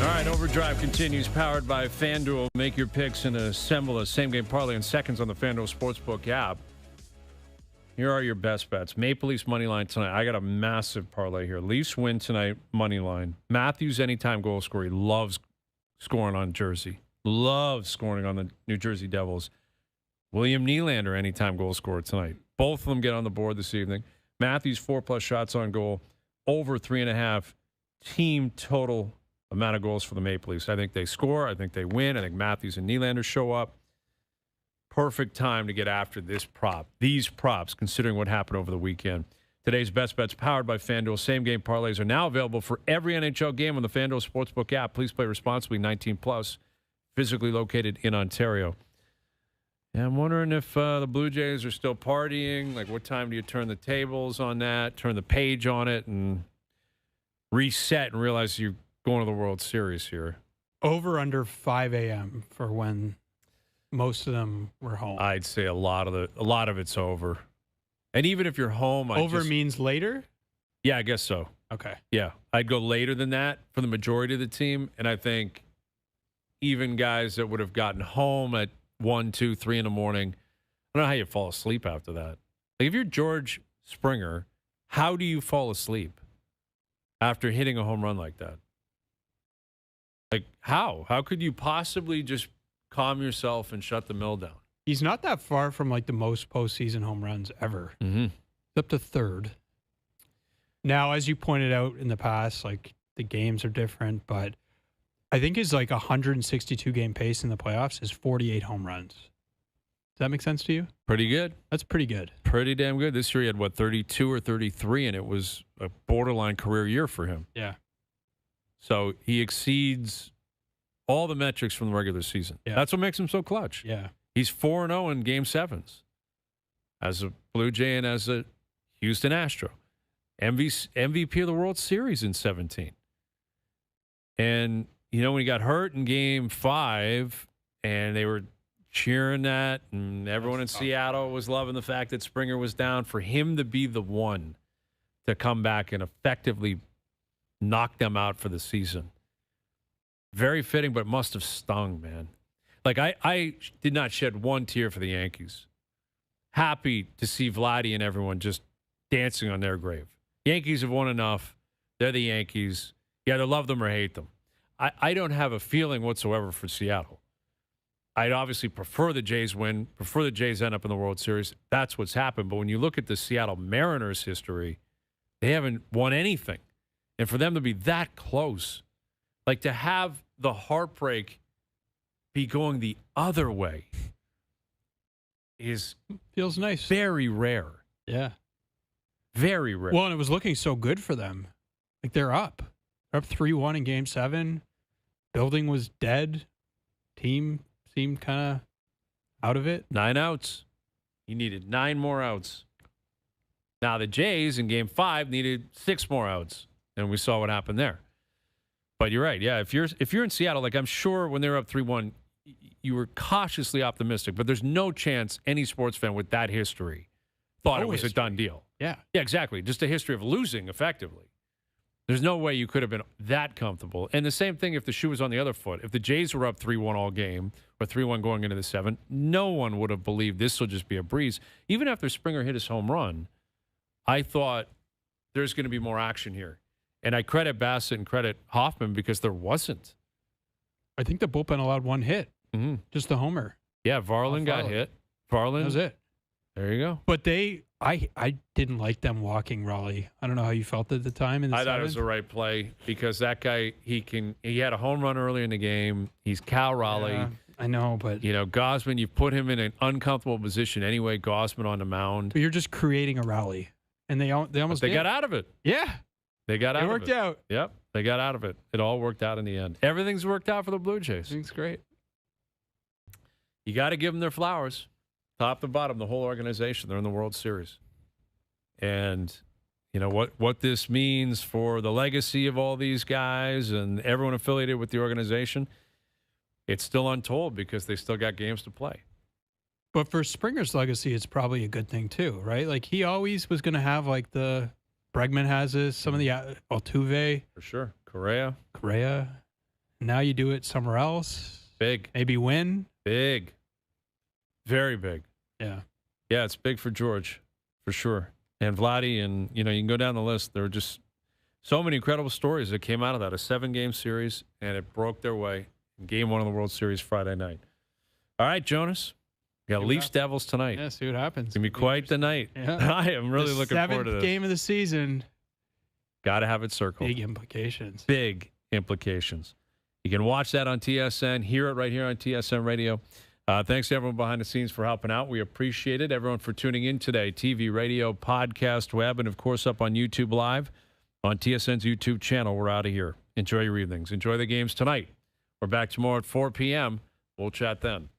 S2: All right, OverDrive continues, powered by FanDuel. Make your picks and assemble a same-game parlay in seconds on the FanDuel Sportsbook app. Here are your best bets. Maple Leafs money line tonight. I got a massive parlay here. Leafs win tonight, money line. Matthews anytime goal scorer. He loves scoring on Jersey. Loves scoring on the New Jersey Devils. William Nylander anytime goal scorer tonight. Both of them get on the board this evening. Matthews 4+ shots on goal. over 3.5 team total amount of goals for the Maple Leafs. I think they score. I think they win. I think Matthews and Nylander show up. Perfect time to get after these props, considering what happened over the weekend. Today's best bets powered by FanDuel. Same game parlays are now available for every NHL game on the FanDuel Sportsbook app. Please play responsibly, 18 plus, physically located in Ontario. And I'm wondering if the Blue Jays are still partying. Like, what time do you turn the tables on that, turn the page on it, and reset and realize you're going to the World Series here?
S4: Over under 5 a.m. for when most of them were home.
S2: I'd say a lot of it's over. And even if you're home,
S4: means later?
S2: Yeah, I guess so.
S4: Okay.
S2: Yeah, I'd go later than that for the majority of the team. And I think even guys that would have gotten home at 1, 2, 3 in the morning, I don't know how you fall asleep after that. Like, if you're George Springer, how do you fall asleep after hitting a home run like that? Like, how? How could you possibly just calm yourself and shut the mill down?
S4: He's not that far from like the most postseason home runs ever.
S2: Mm-hmm.
S4: Up to third. Now, as you pointed out in the past, like the games are different, but I think his like 162 game pace in the playoffs is 48 home runs. Does that make sense to you?
S2: Pretty good.
S4: That's pretty good.
S2: Pretty damn good. This year he had, 32 or 33, and it was a borderline career year for him.
S4: Yeah.
S2: So he exceeds all the metrics from the regular season.
S4: Yeah.
S2: That's what makes him so clutch.
S4: Yeah.
S2: He's 4-0 in Game 7s as a Blue Jay and as a Houston Astro. MVP of the World Series in 17. And, when he got hurt in Game 5 and they were cheering that and everyone in Seattle was loving the fact that Springer was down, for him to be the one to come back and effectively knock them out for the season. Very fitting, but must have stung, man. Like, I did not shed one tear for the Yankees. Happy to see Vladdy and everyone just dancing on their grave. Yankees have won enough. They're the Yankees. You either love them or hate them. I don't have a feeling whatsoever for Seattle. I'd obviously prefer the Jays win, prefer the Jays end up in the World Series. That's what's happened. But when you look at the Seattle Mariners history, they haven't won anything. And for them to be that close, like to have the heartbreak be going the other way
S4: feels nice.
S2: Very rare.
S4: Yeah.
S2: Very rare.
S4: Well, and it was looking so good for them. Like, they're up. They're up 3-1 in Game 7. Building was dead. Team seemed kind of out of it.
S2: 9 outs. He needed 9 more outs. Now the Jays in Game 5 needed 6 more outs, and we saw what happened there. But you're right. Yeah, if you're in Seattle, like, I'm sure when they were up 3-1, you were cautiously optimistic. But there's no chance any sports fan with that history thought it was a done deal.
S4: Yeah.
S2: Yeah, exactly. Just a history of losing effectively. There's no way you could have been that comfortable. And the same thing if the shoe was on the other foot. If the Jays were up 3-1 all game or 3-1 going into the 7th, no one would have believed this will just be a breeze. Even after Springer hit his home run, I thought there's going to be more action here. And I credit Bassett and credit Hoffman because there wasn't.
S4: I think the bullpen allowed 1 hit.
S2: Mm-hmm.
S4: Just the homer.
S2: Yeah, Varland got hit. Varland.
S4: That was it.
S2: There you go.
S4: But I didn't like them walking Raleigh. I don't know how you felt at the time.
S2: I thought it was the right play because that guy, he had a home run early in the game. He's Cal Raleigh.
S4: Yeah, I know, but
S2: Gausman, you put him in an uncomfortable position anyway. Gausman on the mound.
S4: But you're just creating a rally, and they almost did.
S2: Got out of it.
S4: Yeah,
S2: they got out.
S4: It worked out.
S2: Yep, they got out of it. It all worked out in the end. Everything's worked out for the Blue Jays.
S4: Everything's great.
S2: You got to give them their flowers. Top to bottom, the whole organization. They're in the World Series. And, what this means for the legacy of all these guys and everyone affiliated with the organization, it's still untold because they still got games to play.
S4: But for Springer's legacy, it's probably a good thing too, right? Like, he always was going to have, like, the Bregman has this, some of the Altuve.
S2: For sure. Correa.
S4: Now you do it somewhere else.
S2: Big.
S4: Maybe win.
S2: Big. Very big.
S4: Yeah.
S2: Yeah, it's big for George, for sure. And Vladdy, and, you can go down the list. There were just so many incredible stories that came out of that. A 7-game series, and it broke their way in Game 1 of the World Series Friday night. All right, Jonas. We got Leafs Devils tonight.
S4: Yeah, see what happens.
S2: It's going to be quite the night.
S4: Yeah.
S2: I am really looking forward to this.
S4: 7th game of the season.
S2: Got to have it circled.
S4: Big implications.
S2: Big implications. You can watch that on TSN, hear it right here on TSN Radio. Thanks to everyone behind the scenes for helping out. We appreciate it. Everyone for tuning in today. TV, radio, podcast, web, and, of course, up on YouTube Live on TSN's YouTube channel. We're out of here. Enjoy your evenings. Enjoy the games tonight. We're back tomorrow at 4 p.m. We'll chat then.